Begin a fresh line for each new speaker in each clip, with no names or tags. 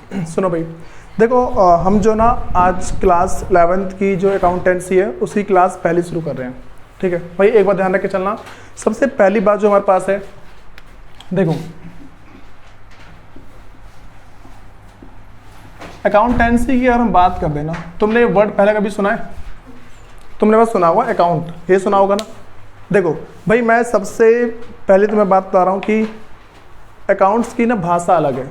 सुनो भाई, देखो हम जो ना आज क्लास 11th की जो अकाउंटेंसी है उसी क्लास पहली शुरू कर रहे हैं। ठीक है भाई, एक बात ध्यान रख के चलना। सबसे पहली बात जो हमारे पास है, देखो अकाउंटेंसी की अगर हम बात कर देना, तुमने वर्ड पहले कभी सुना है? तुमने बस सुना होगा अकाउंट, ये सुना होगा ना। देखो भाई, मैं सबसे पहले तुम्हें बात बता रहा हूँ कि अकाउंट्स की ना भाषा अलग है।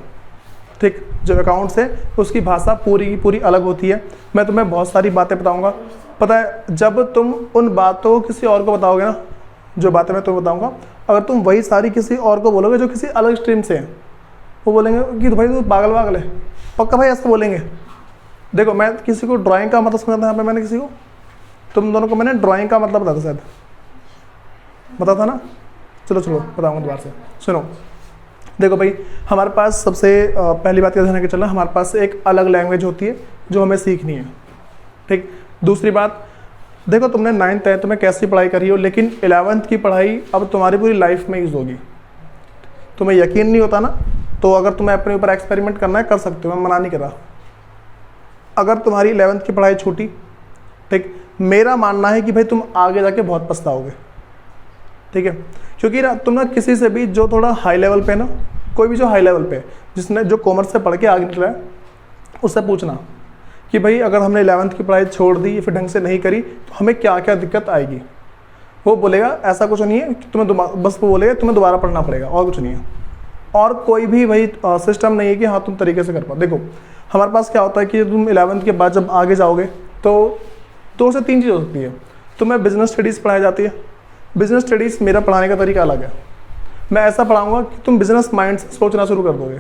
ठीक, जो अकाउंट्स है उसकी भाषा पूरी की पूरी अलग होती है। मैं तुम्हें बहुत सारी बातें बताऊंगा। पता है, जब तुम उन बातों को किसी और को बताओगे ना, जो बातें मैं तुम्हें बताऊंगा, अगर तुम वही सारी किसी और को बोलोगे जो किसी अलग स्ट्रीम से है, वो बोलेंगे कि तो भाई तू पागल वागल है। पक्का भाई ऐसा बोलेंगे। देखो मैं किसी को ड्राइंग का मतलब समझाता, यहाँ पे मैंने किसी को, तुम दोनों को मैंने ड्राइंग का मतलब बताया था, शायद बताता ना। चलो बताऊंगा दोबारा से। सुनो, देखो भाई, हमारे पास सबसे पहली बात याद रखना कि चलना, हमारे पास एक अलग लैंग्वेज होती है जो हमें सीखनी है। ठीक, दूसरी बात, देखो तुमने 9th 10th में कैसी पढ़ाई करी हो, लेकिन 11th की पढ़ाई अब तुम्हारी पूरी लाइफ में यूज होगी। तुम्हें यकीन नहीं होता ना, तो अगर तुम्हें अपने ऊपर एक्सपेरिमेंट करना है कर सकते हो, मैं मना नहीं कर रहा। अगर तुम्हारी 11th की पढ़ाई छूटी, ठीक, मेरा मानना है कि भाई तुम आगे जाके बहुत पछताओगे। ठीक है, क्योंकि ना तुम ना किसी से भी जो थोड़ा हाई लेवल पे ना, कोई भी जो हाई लेवल पे जिसने जो कॉमर्स से पढ़ के आगे निकला है, उससे पूछना कि भाई अगर हमने 11th की पढ़ाई छोड़ दी या फिर ढंग से नहीं करी तो हमें क्या क्या दिक्कत आएगी। वो बोलेगा ऐसा कुछ नहीं है कि तुम्हें बस वो बोलेगा तुम्हें दोबारा पढ़ना पड़ेगा, और कुछ नहीं है। और कोई भी वही सिस्टम नहीं है कि हाँ तुम तरीके से कर पाओ। देखो हमारे पास क्या होता है कि तुम 11th के बाद जब आगे जाओगे तो 2 से 3 चीज़ हो सकती है। तुम्हें बिजनेस स्टडीज़ पढ़ाई जाती है। बिजनेस स्टडीज़ मेरा पढ़ाने का तरीका अलग है। मैं ऐसा पढ़ाऊंगा कि तुम बिजनेस माइंड से सोचना शुरू कर दोगे।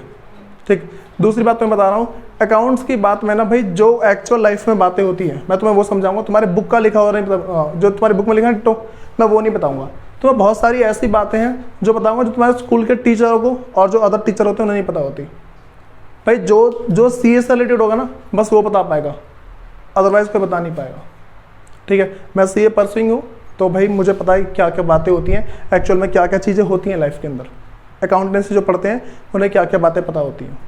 ठीक, दूसरी बात मैं बता रहा हूँ, अकाउंट्स की बात में ना भाई जो एक्चुअल लाइफ में बातें होती हैं मैं तुम्हें वो समझाऊंगा। तुम्हारे बुक का लिखा हुआ नहीं, जो तुम्हारी बुक में लिखा है तो मैं वो नहीं बताऊंगा। तुम्हें बहुत सारी ऐसी बातें हैं जो बताऊंगा जो तुम्हारे स्कूल के टीचरों को और जो अदर टीचर होते हैं उन्हें नहीं पता होती। भाई जो सी से रिलेटेड होगा ना बस वो बता पाएगा, अदरवाइज कोई बता नहीं पाएगा। ठीक है, मैं सी ए परसुइंग हूँ तो भाई मुझे पता है क्या क्या बातें होती हैं, एक्चुअल में क्या क्या चीज़ें होती हैं लाइफ के अंदर। अकाउंटेंसी जो पढ़ते हैं उन्हें क्या क्या बातें पता होती हैं।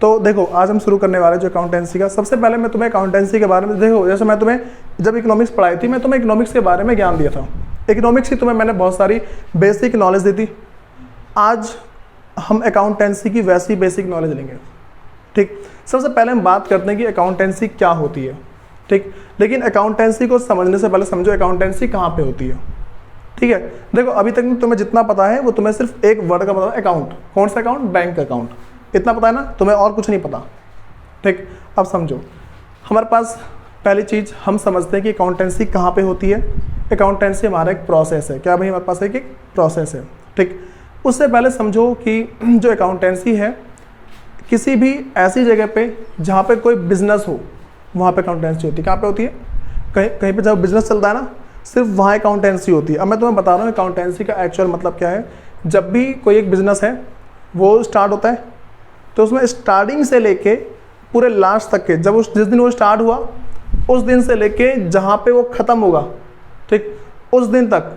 तो देखो आज हम शुरू करने वाले जो अकाउंटेंसी का, सबसे पहले मैं तुम्हें अकाउंटेंसी के बारे में, देखो जैसे मैं तुम्हें जब इकोनॉमिक्स पढ़ाई थी मैं तुम्हें इकोनॉमिक्स के बारे में ज्ञान दिया था। इकोनॉमिक्स की तुम्हें मैंने बहुत सारी बेसिक नॉलेज दी थी। आज हम अकाउंटेंसी की वैसी बेसिक नॉलेज लेंगे। ठीक, सबसे पहले हम बात करते हैं कि अकाउंटेंसी क्या होती है। ठीक, लेकिन अकाउंटेंसी को समझने से पहले समझो अकाउंटेंसी कहाँ पे होती है। ठीक है, देखो अभी तक तुम्हें जितना पता है वो तुम्हें सिर्फ एक वर्ड का पता है, अकाउंट। कौन सा अकाउंट? Bank account. इतना पता है ना तुम्हें, और कुछ नहीं पता। ठीक, अब समझो हमारे पास पहली चीज़ हम समझते हैं कि अकाउंटेंसी कहाँ पे होती है। अकाउंटेंसी हमारा एक प्रोसेस है। क्या भाई? हमारे पास एक प्रोसेस है। ठीक, उससे पहले समझो कि जो अकाउंटेंसी है किसी भी ऐसी जगह पे जहाँ पे कोई बिजनेस हो वहाँ पे अकाउंटेंसी होती है। कहाँ पे होती है? कहीं पे जब बिजनेस चलता है ना सिर्फ वहाँ अकाउंटेंसी होती है। अब मैं तुम्हें बता रहा हूँ अकाउंटेंसी का एक्चुअल मतलब क्या है। जब भी कोई एक बिजनेस है वो स्टार्ट होता है तो उसमें स्टार्टिंग से लेके पूरे लास्ट तक के, जब जिस दिन वो स्टार्ट हुआ उस दिन से लेके जहाँ पे वो ख़त्म होगा, ठीक, उस दिन तक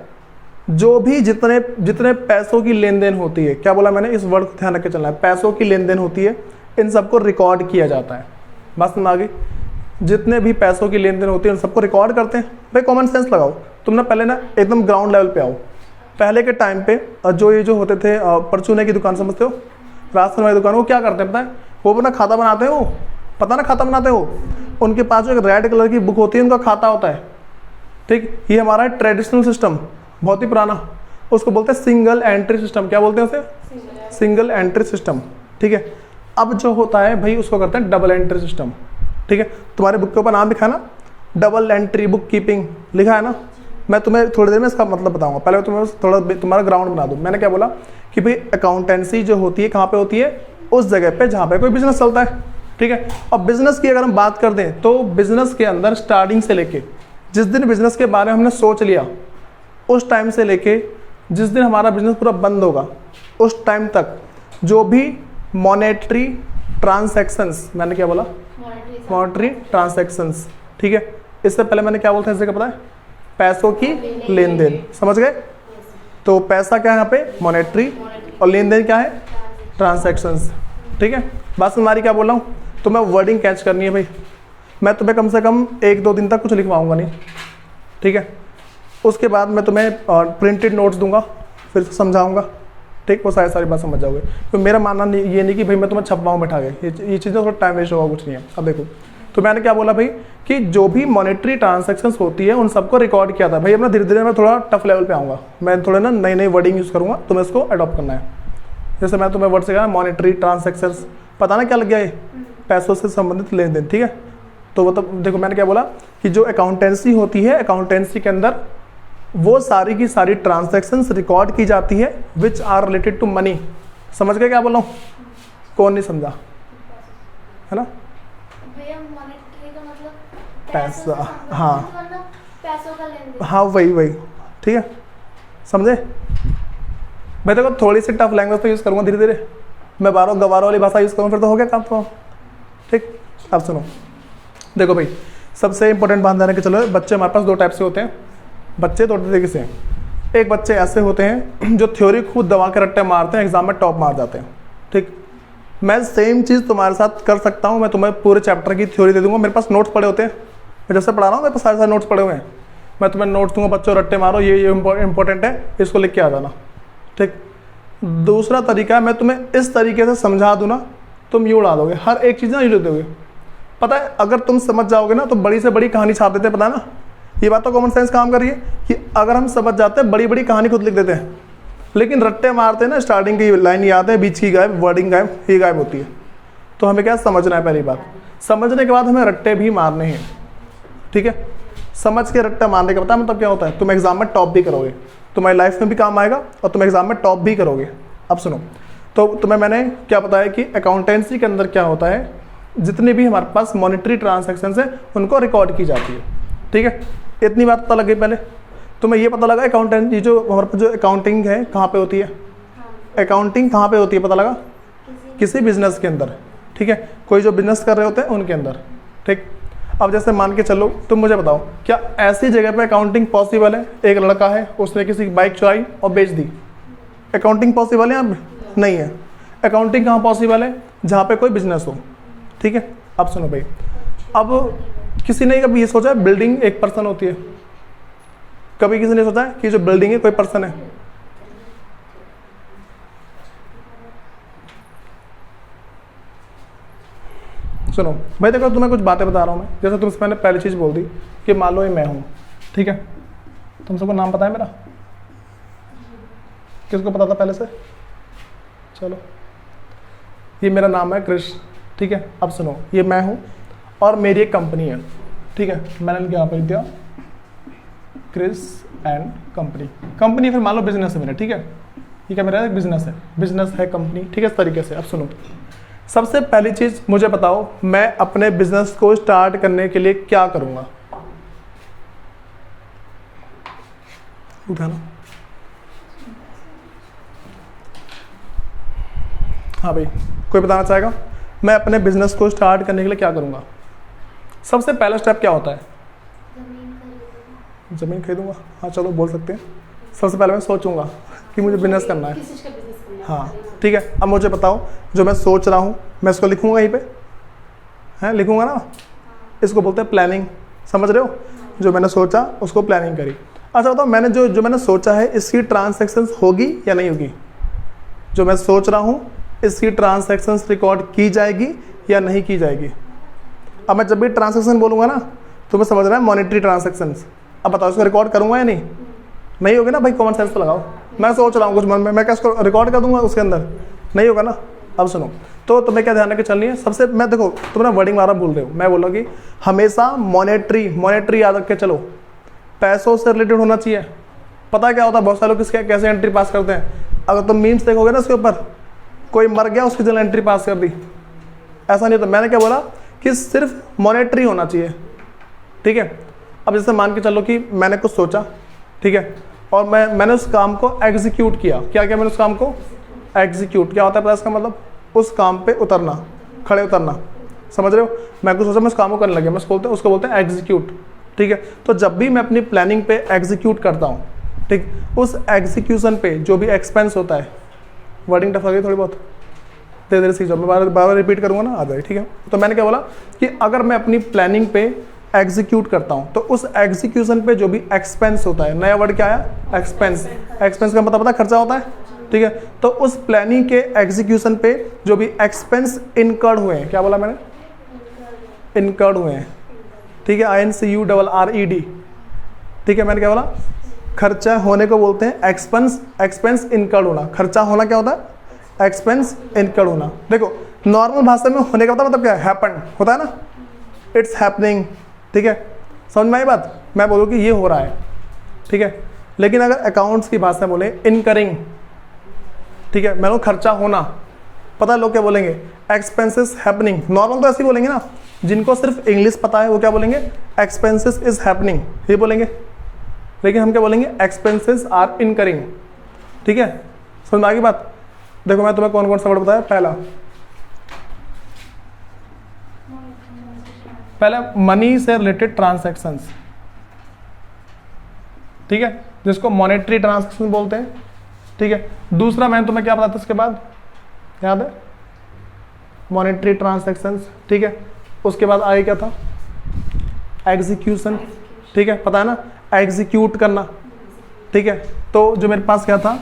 जो भी जितने पैसों की लेन देन होती है, क्या बोला मैंने, इस वर्ड को ध्यान रख के चलना है, पैसों की लेन देन होती है, इन सबको रिकॉर्ड किया जाता है। बात समझ आ गई? जितने भी पैसों की लेन देन होती है उन सबको रिकॉर्ड करते हैं। भाई कॉमन सेंस लगाओ, तुम ना पहले ना एकदम ग्राउंड लेवल पे आओ। पहले के टाइम पे जो होते थे परचूने की दुकान, समझते हो, राशन वाली दुकान, वो क्या करते हैं पता है? वो अपना खाता बनाते हैं। वो पता ना खाता बनाते हो, उनके पास जो एक रेड कलर की बुक होती है उनका खाता होता है। ठीक, ये हमारा ट्रेडिशनल सिस्टम बहुत ही पुराना, उसको बोलते हैं सिंगल एंट्री सिस्टम। क्या बोलते हैं उसे? Single entry system. ठीक है, अब जो होता है भाई उसको करते हैं डबल एंट्री सिस्टम। ठीक है, तुम्हारे बुक के ऊपर नाम लिखा है ना, डबल एंट्री बुक कीपिंग लिखा है ना। मैं तुम्हें थोड़ी देर में इसका मतलब बताऊंगा, पहले तुम्हें थोड़ा तुम्हारा ग्राउंड बना दूं। मैंने क्या बोला कि भाई अकाउंटेंसी जो होती है कहाँ पे होती है? उस जगह पे जहाँ पे कोई बिजनेस चलता है। ठीक है, और बिजनेस की अगर हम बात कर दें तो बिजनेस के अंदर स्टार्टिंग से लेके जिस दिन बिजनेस के बारे में हमने सोच लिया उस टाइम से लेके जिस दिन हमारा बिजनेस पूरा बंद होगा उस टाइम तक जो भी मॉनेटरी ट्रांसैक्शंस, मैंने क्या बोला? Monetary transactions. ठीक है, इससे पहले मैंने क्या बोला था? इस जगह पता है? पैसों की लेन देन। समझ गए? तो पैसा क्या है यहाँ पे? मॉनेटरी, और लेन देन क्या है? ट्रांसैक्शंस। ठीक है, बात हमारी क्या बोल रहा हूँ? तुम्हें वर्डिंग कैच करनी है भाई। मैं तुम्हें कम से कम 1-2 दिन तक कुछ लिखवाऊंगा नहीं, ठीक है। उसके बाद मैं तुम्हें प्रिंटेड नोट्स दूंगा, फिर समझाऊंगा, ठीक। वो सारी बात समझ जाओगे। तो मेरा मानना ये नहीं कि भाई मैं तुम्हें छपवाऊँ बैठा के, ये चीज़ें थोड़ा टाइम वेस्ट होगा, कुछ नहीं है। अब देखो, तो मैंने क्या बोला भाई कि जो भी मॉनेटरी ट्रांजैक्शंस होती है उन सबको रिकॉर्ड किया था भाई। अपना धीरे धीरे मैं थोड़ा टफ लेवल पे आऊँगा, मैं थोड़े ना नई वर्डिंग यूज़ करूँगा, तुम्हें इसको अडॉप्ट करना है। जैसे मैं तुम्हें वर्ड से कहा मॉनेटरी ट्रांजैक्शंस, पता ना क्या लग गया, ये पैसों से संबंधित लेन देन, ठीक है। तो वो तो देखो मैंने क्या बोला कि जो अकाउंटेंसी होती है, अकाउंटेंसी के अंदर वो सारी की सारी ट्रांजैक्शंस रिकॉर्ड की जाती है which are related to money. समझ गए क्या बोल रहा हूँ? कौन नहीं समझा, है ना? पैसा, हाँ
पैसों का लेन देन,
हाँ वही, ठीक है, समझे? मैं देखो थोड़ी सी टफ लैंग्वेज तो यूज़ करूँगा धीरे धीरे, मैं गवारों वाली भाषा यूज़ करूँ, फिर तो हो गया काम तो, ठीक। अब सुनो, देखो भाई सबसे इंपॉर्टेंट बात जाने के चलो, बच्चे हमारे पास 2 टाइप से होते हैं। बच्चे 2 तरीके से हैं। एक बच्चे ऐसे होते हैं जो थ्योरी खूब दबा के रट्टे मारते हैं, एग्जाम में टॉप मार जाते हैं, ठीक। मैं सेम चीज़ तुम्हारे साथ कर सकता हूँ, मैं तुम्हें पूरे चैप्टर की थ्योरी दे दूंगा, मेरे पास नोट्स पड़े होते हैं, मैं जैसे पढ़ा रहा हूँ मेरे पास सारे नोट्स पड़े हुए हैं, मैं तुम्हें नोट्स दूंगा, बच्चों रट्टे मारो, ये इंपॉर्टेंट है, इसको लिख के आ जाना, ठीक। दूसरा तरीका है, मैं तुम्हें इस तरीके से समझा दूँ ना, तुम ये उड़ा दोगे, हर एक चीज़ ना ये लिख दोगे। पता है अगर तुम समझ जाओगे ना तो बड़ी से बड़ी कहानी छाप देते हैं, पता है ना? ये बात तो कॉमन सेंस काम कर रही है कि अगर हम समझ जाते हैं बड़ी बड़ी कहानी खुद लिख देते हैं, लेकिन रट्टे मारते हैं ना, स्टार्टिंग की लाइन याद है, बीच की गायब, वर्डिंग गायब, ये गायब होती है। तो हमें क्या समझना है, पहली बात समझने के बाद हमें रट्टे भी मारने हैं, ठीक है। समझ के रट्टा मारने का पता है मतलब क्या होता है? तुम एग्जाम में टॉप भी करोगे, तुम्हारी लाइफ में भी काम आएगा और तुम एग्जाम में टॉप भी करोगे। अब सुनो, तो तुम्हें मैंने क्या बताया कि अकाउंटेंसी के अंदर क्या होता है, जितनी भी हमारे पास मॉनेटरी ट्रांजैक्शंस है उनको रिकॉर्ड की जाती है, ठीक है। इतनी बात पता लग गई। पहले तुम्हें ये पता लगा अकाउंटेंट, ये जो हमारे पास जो अकाउंटिंग है कहाँ पे होती है? अकाउंटिंग कहाँ पे होती है पता लगा? किसी बिजनेस के अंदर, ठीक है। कोई जो बिजनेस कर रहे होते हैं उनके अंदर, ठीक। अब जैसे मान के चलो, तुम मुझे बताओ क्या ऐसी जगह पे अकाउंटिंग पॉसिबल है? एक लड़का है, उसने किसी की बाइक चुराई और बेच दी, अकाउंटिंग पॉसिबल है यहाँ पे? नहीं है। अकाउंटिंग कहाँ पॉसिबल है? जहाँ पे कोई बिजनेस हो, ठीक है। अब सुनो भाई, अब किसी ने कभी ये सोचा है बिल्डिंग एक पर्सन होती है? कभी किसी ने सोचा है कि जो बिल्डिंग है कोई पर्सन है? सुनो भाई, देखो तुम्हें कुछ बातें बता रहा हूँ मैं, जैसे तुमसे मैंने पहली चीज़ बोल दी कि मान लो ये मैं हूँ, ठीक है। तुम सबको नाम पता है मेरा? किसको पता था पहले से? चलो, ये मेरा नाम है कृष, ठीक है। अब सुनो, ये मैं हूँ और मेरी एक कंपनी है, ठीक है। मैंने क्या कर दिया, क्रिस एंड कंपनी, फिर मान लो बिजनेस है मेरा, ठीक है। ये क्या मेरा एक बिजनेस है कंपनी, ठीक है, इस तरीके से। अब सुनो, सबसे पहली चीज़ मुझे बताओ, मैं अपने बिजनेस को स्टार्ट करने के लिए क्या करूँगा? उठाना, हाँ भाई, कोई बताना चाहेगा? मैं अपने बिजनेस को स्टार्ट करने के लिए क्या करूँगा? सबसे पहला स्टेप क्या होता है? ज़मीन खरीदूंगा। हाँ चलो बोल सकते हैं। सबसे पहले मैं सोचूंगा कि मुझे बिजनेस करना है, हाँ ठीक है। अब मुझे बताओ, जो मैं सोच रहा हूँ मैं इसको लिखूंगा यहीं पे, हैं लिखूंगा ना? इसको बोलते हैं प्लानिंग, समझ रहे हो? जो मैंने सोचा उसको प्लानिंग करी। अच्छा बताओ, मैंने जो मैंने सोचा है इसकी ट्रांसैक्शंस होगी या नहीं होगी? जो मैं सोच रहा हूँ इसकी ट्रांसैक्शंस रिकॉर्ड की जाएगी या नहीं की जाएगी? अब मैं जब भी ट्रांसैक्शन बोलूँगा ना तो मैं समझ रहा है मॉनेटरी ट्रांसैक्शंस। अब बताओ इसको रिकॉर्ड करूँगा या नहीं? नहीं होगी ना भाई, कॉमन सेंस तो लगाओ। मैं सोच रहा हूँ कुछ मन में, मैं क्या इसको रिकॉर्ड कर दूंगा उसके अंदर? नहीं होगा ना। अब सुनो, तो तुम्हें क्या ध्यान रख के चलनी है? सबसे मैं देखो, तुम ना वर्डिंग वारा भूल रहे हो। मैं बोला कि हमेशा मॉनेटरी याद रख के चलो, पैसों से रिलेटेड होना चाहिए। पता है क्या होता है, बहुत सारे लोग किसके कैसे एंट्री पास करते हैं? अगर तुम मीम्स देखोगे ना उसके ऊपर, कोई मर गया उसकी जगह एंट्री पास कर दी, ऐसा नहीं होता। मैंने क्या बोला कि सिर्फ मॉनेटरी होना चाहिए, ठीक है। अब जैसे मान के चलो कि मैंने कुछ सोचा, ठीक है, और मैंने उस काम को एग्जीक्यूट किया। क्या मैंने उस काम को एग्जीक्यूट, क्या होता है पता है इसका मतलब? उस काम पे उतरना, खड़े उतरना, समझ रहे हो? मैं कुछ सोचा, मैं उस काम को करने लगे, मैं उसको बोलते हैं एग्जीक्यूट, ठीक है। तो जब भी मैं अपनी प्लानिंग पे एग्जीक्यूट करता हूँ, ठीक, उस एग्जीक्यूशन पे जो भी एक्सपेंस होता है, वर्डिंग टफ लगी थोड़ी बहुत, धीरे धीरे सीख जाओ। मैं बार बार रिपीट करूँगा ना, आ जाए, ठीक है। तो मैंने क्या बोला कि अगर मैं अपनी प्लानिंग पे एग्जीक्यूट करता हूँ तो उस एग्जीक्यूशन पे जो भी एक्सपेंस होता है, नया वर्ड क्या आया, एक्सपेंस। एक्सपेंस का मतलब पता है, खर्चा होता है, ठीक है। तो उस प्लानिंग के एग्जीक्यूशन पे जो भी एक्सपेंस इनकर्ड हुए हैं, क्या बोला मैंने, इनकर्ड हुए हैं, ठीक है, INCURRED, ठीक है। मैंने क्या बोला, खर्चा होने को बोलते हैं एक्सपेंस, एक्सपेंस इनकर्ड होना। खर्चा होना क्या होता है, एक्सपेंस इनकर्ड होना। देखो नॉर्मल भाषा में होने का मतलब क्या है, हैपन होता है ना, इट्स हैपनिंग, ठीक है। समझ में आई बात, मैं बोलूँ कि ये हो रहा है, ठीक है। लेकिन अगर अकाउंट्स की भाषा में बोले इनकरिंग, ठीक है, मैं खर्चा होना, पता है लोग क्या बोलेंगे, एक्सपेंसेस हैपनिंग। नॉर्मल तो ऐसे ही बोलेंगे ना, जिनको सिर्फ इंग्लिश पता है वो क्या बोलेंगे, एक्सपेंसेस इज हैपनिंग, ये बोलेंगे। लेकिन हम क्या बोलेंगे, एक्सपेंसेस आर इनकरिंग, ठीक है। समझ में आ गई बात। देखो मैं तुम्हें कौन कौन सा वर्ड बताया, पहला मनी से रिलेटेड ट्रांसैक्शंस, ठीक है, जिसको मॉनेटरी ट्रांसैक्शन बोलते हैं, ठीक है। दूसरा मैंने तुम्हें क्या बताया था इसके बाद, याद है, मॉनेटरी ट्रांसैक्शंस, ठीक है। उसके बाद आगे क्या था, एग्जीक्यूशन, ठीक है, पता है ना, एग्जीक्यूट करना, ठीक है। तो जो मेरे पास क्या था,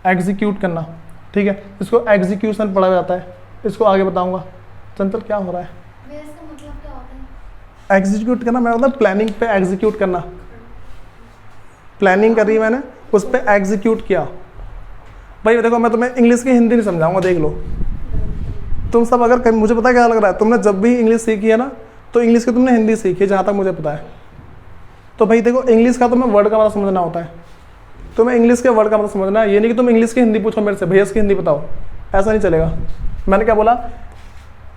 एग्जीक्यूट करना, ठीक है, इसको एग्जीक्यूशन पढ़ा जाता है, इसको आगे बताऊंगा। चंचल क्या हो रहा है,
इसका मतलब क्या होता है,
एग्जीक्यूट करना, मैं मतलब प्लानिंग पे एग्जीक्यूट करना, प्लानिंग करी मैंने, उस पर एग्जीक्यूट किया। भाई देखो मैं तुम्हें इंग्लिश की हिंदी नहीं समझाऊंगा, देख लो तुम सब। अगर मुझे पता है क्या लग रहा है, तुमने जब भी इंग्लिश सीखी है ना, तो इंग्लिश की तुमने हिंदी सीखी है, जहाँ तक मुझे पता है। तो भाई देखो इंग्लिश का तुम्हें वर्ड का मतलब समझना होता है, तुम्हें इंग्लिश के वर्ड का मतलब समझना है। ये नहीं कि तुम इंग्लिश की हिंदी पूछो मेरे से, भैया इसकी हिंदी बताओ, ऐसा नहीं चलेगा। मैंने क्या बोला,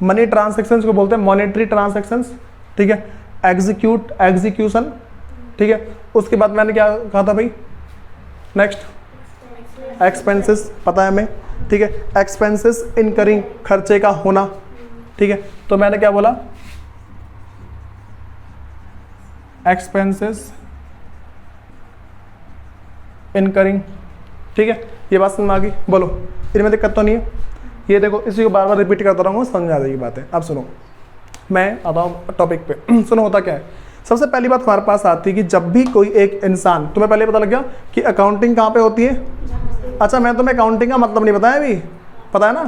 मनी ट्रांसैक्शंस को बोलते हैं मॉनेटरी ट्रांसैक्शंस, ठीक है, एग्जीक्यूट, एग्जीक्यूशन, ठीक है। उसके बाद मैंने क्या कहा था भाई, नेक्स्ट एक्सपेंसेस, पता है हमें, ठीक है, एक्सपेंसेस इनकरिंग, खर्चे का होना, ठीक है। तो मैंने क्या बोला, एक्सपेंसेस इनकरिंग, ठीक है। ये बात समझ में आ गई, बोलो, इनमें दिक्कत तो नहीं है। ये देखो इसी को बार बार रिपीट करता रहूँगा, समझ आ जाएगी बातें। अब सुनो, मैं आता हूँ टॉपिक पे। सुनो होता क्या है, सबसे पहली बात हमारे पास आती है कि जब भी कोई एक इंसान, तुम्हें पहले पता लग गया कि अकाउंटिंग कहाँ पे होती है। अच्छा मैं तुम्हें अकाउंटिंग का मतलब नहीं बताया अभी, पता है ना,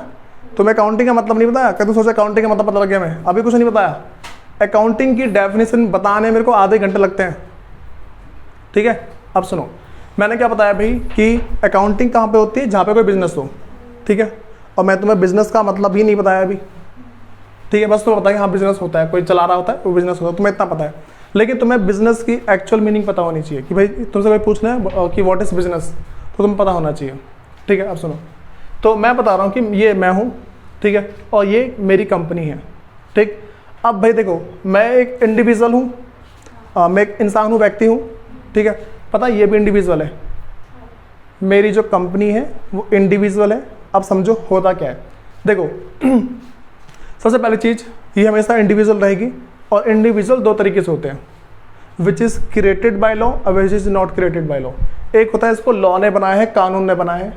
तुम्हें अकाउंटिंग का मतलब नहीं बताया, क्या तुम सोचा अकाउंटिंग का मतलब पता लग गया, मैं अभी कुछ नहीं बताया। अकाउंटिंग की डेफिनेशन बताने मेरे को आधे घंटे लगते हैं, ठीक है। अब सुनो, मैंने क्या बताया भाई कि अकाउंटिंग कहाँ पे होती है, जहाँ पे कोई बिजनेस हो, ठीक है। और मैं तुम्हें बिजनेस का मतलब ही नहीं बताया अभी, ठीक है। बस तुम्हें बताया हाँ बिजनेस होता है, कोई चला रहा होता है वो बिजनेस होता है, तुम्हें इतना पता है। लेकिन तुम्हें बिजनेस की एक्चुअल मीनिंग पता होनी चाहिए कि भाई तुमसे कोई पूछना है कि व्हाट इज बिजनेस, तो तुम्हें पता होना चाहिए, ठीक है। अब सुनो, तो मैं बता रहा हूँ कि ये मैं हूँ, ठीक है, और ये मेरी कंपनी है, ठीक। अब भाई देखो मैं एक इंडिविजुअल हूँ, मैं एक इंसान हूँ, व्यक्ति हूँ, ठीक है। पता है ये भी इंडिविजुअल है, मेरी जो कंपनी है वो इंडिविजुअल है। अब समझो होता क्या है, देखो सबसे पहली चीज़, ये हमेशा इंडिविजुअल रहेगी, और इंडिविजुअल दो तरीके से होते हैं, which is created by law और which is not created by law. एक होता है इसको लॉ ने बनाया है, कानून ने बनाया है,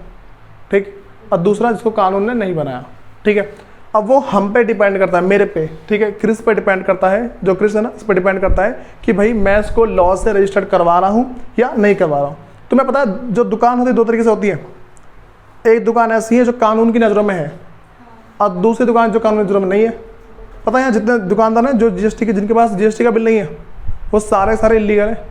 ठीक, और दूसरा जिसको कानून ने नहीं बनाया, ठीक है। अब वो हम पे डिपेंड करता है, मेरे पे, ठीक है, क्रिस पे डिपेंड करता है, जो क्रिस है ना, इस पर डिपेंड करता है कि भाई मैं इसको लॉ से रजिस्टर्ड करवा रहा हूँ या नहीं करवा रहा हूँ। तुम्हें पता है जो दुकान होती है दो तरीके से होती है, एक दुकान ऐसी है जो कानून की नज़रों में है, और दूसरी दुकान जो कानून की नज़रों में नहीं है। पता है यहाँ जितने दुकानदार हैं जो जीएसटी के, जिनके पास जीएसटी का बिल नहीं है, वो सारे इलीगल है।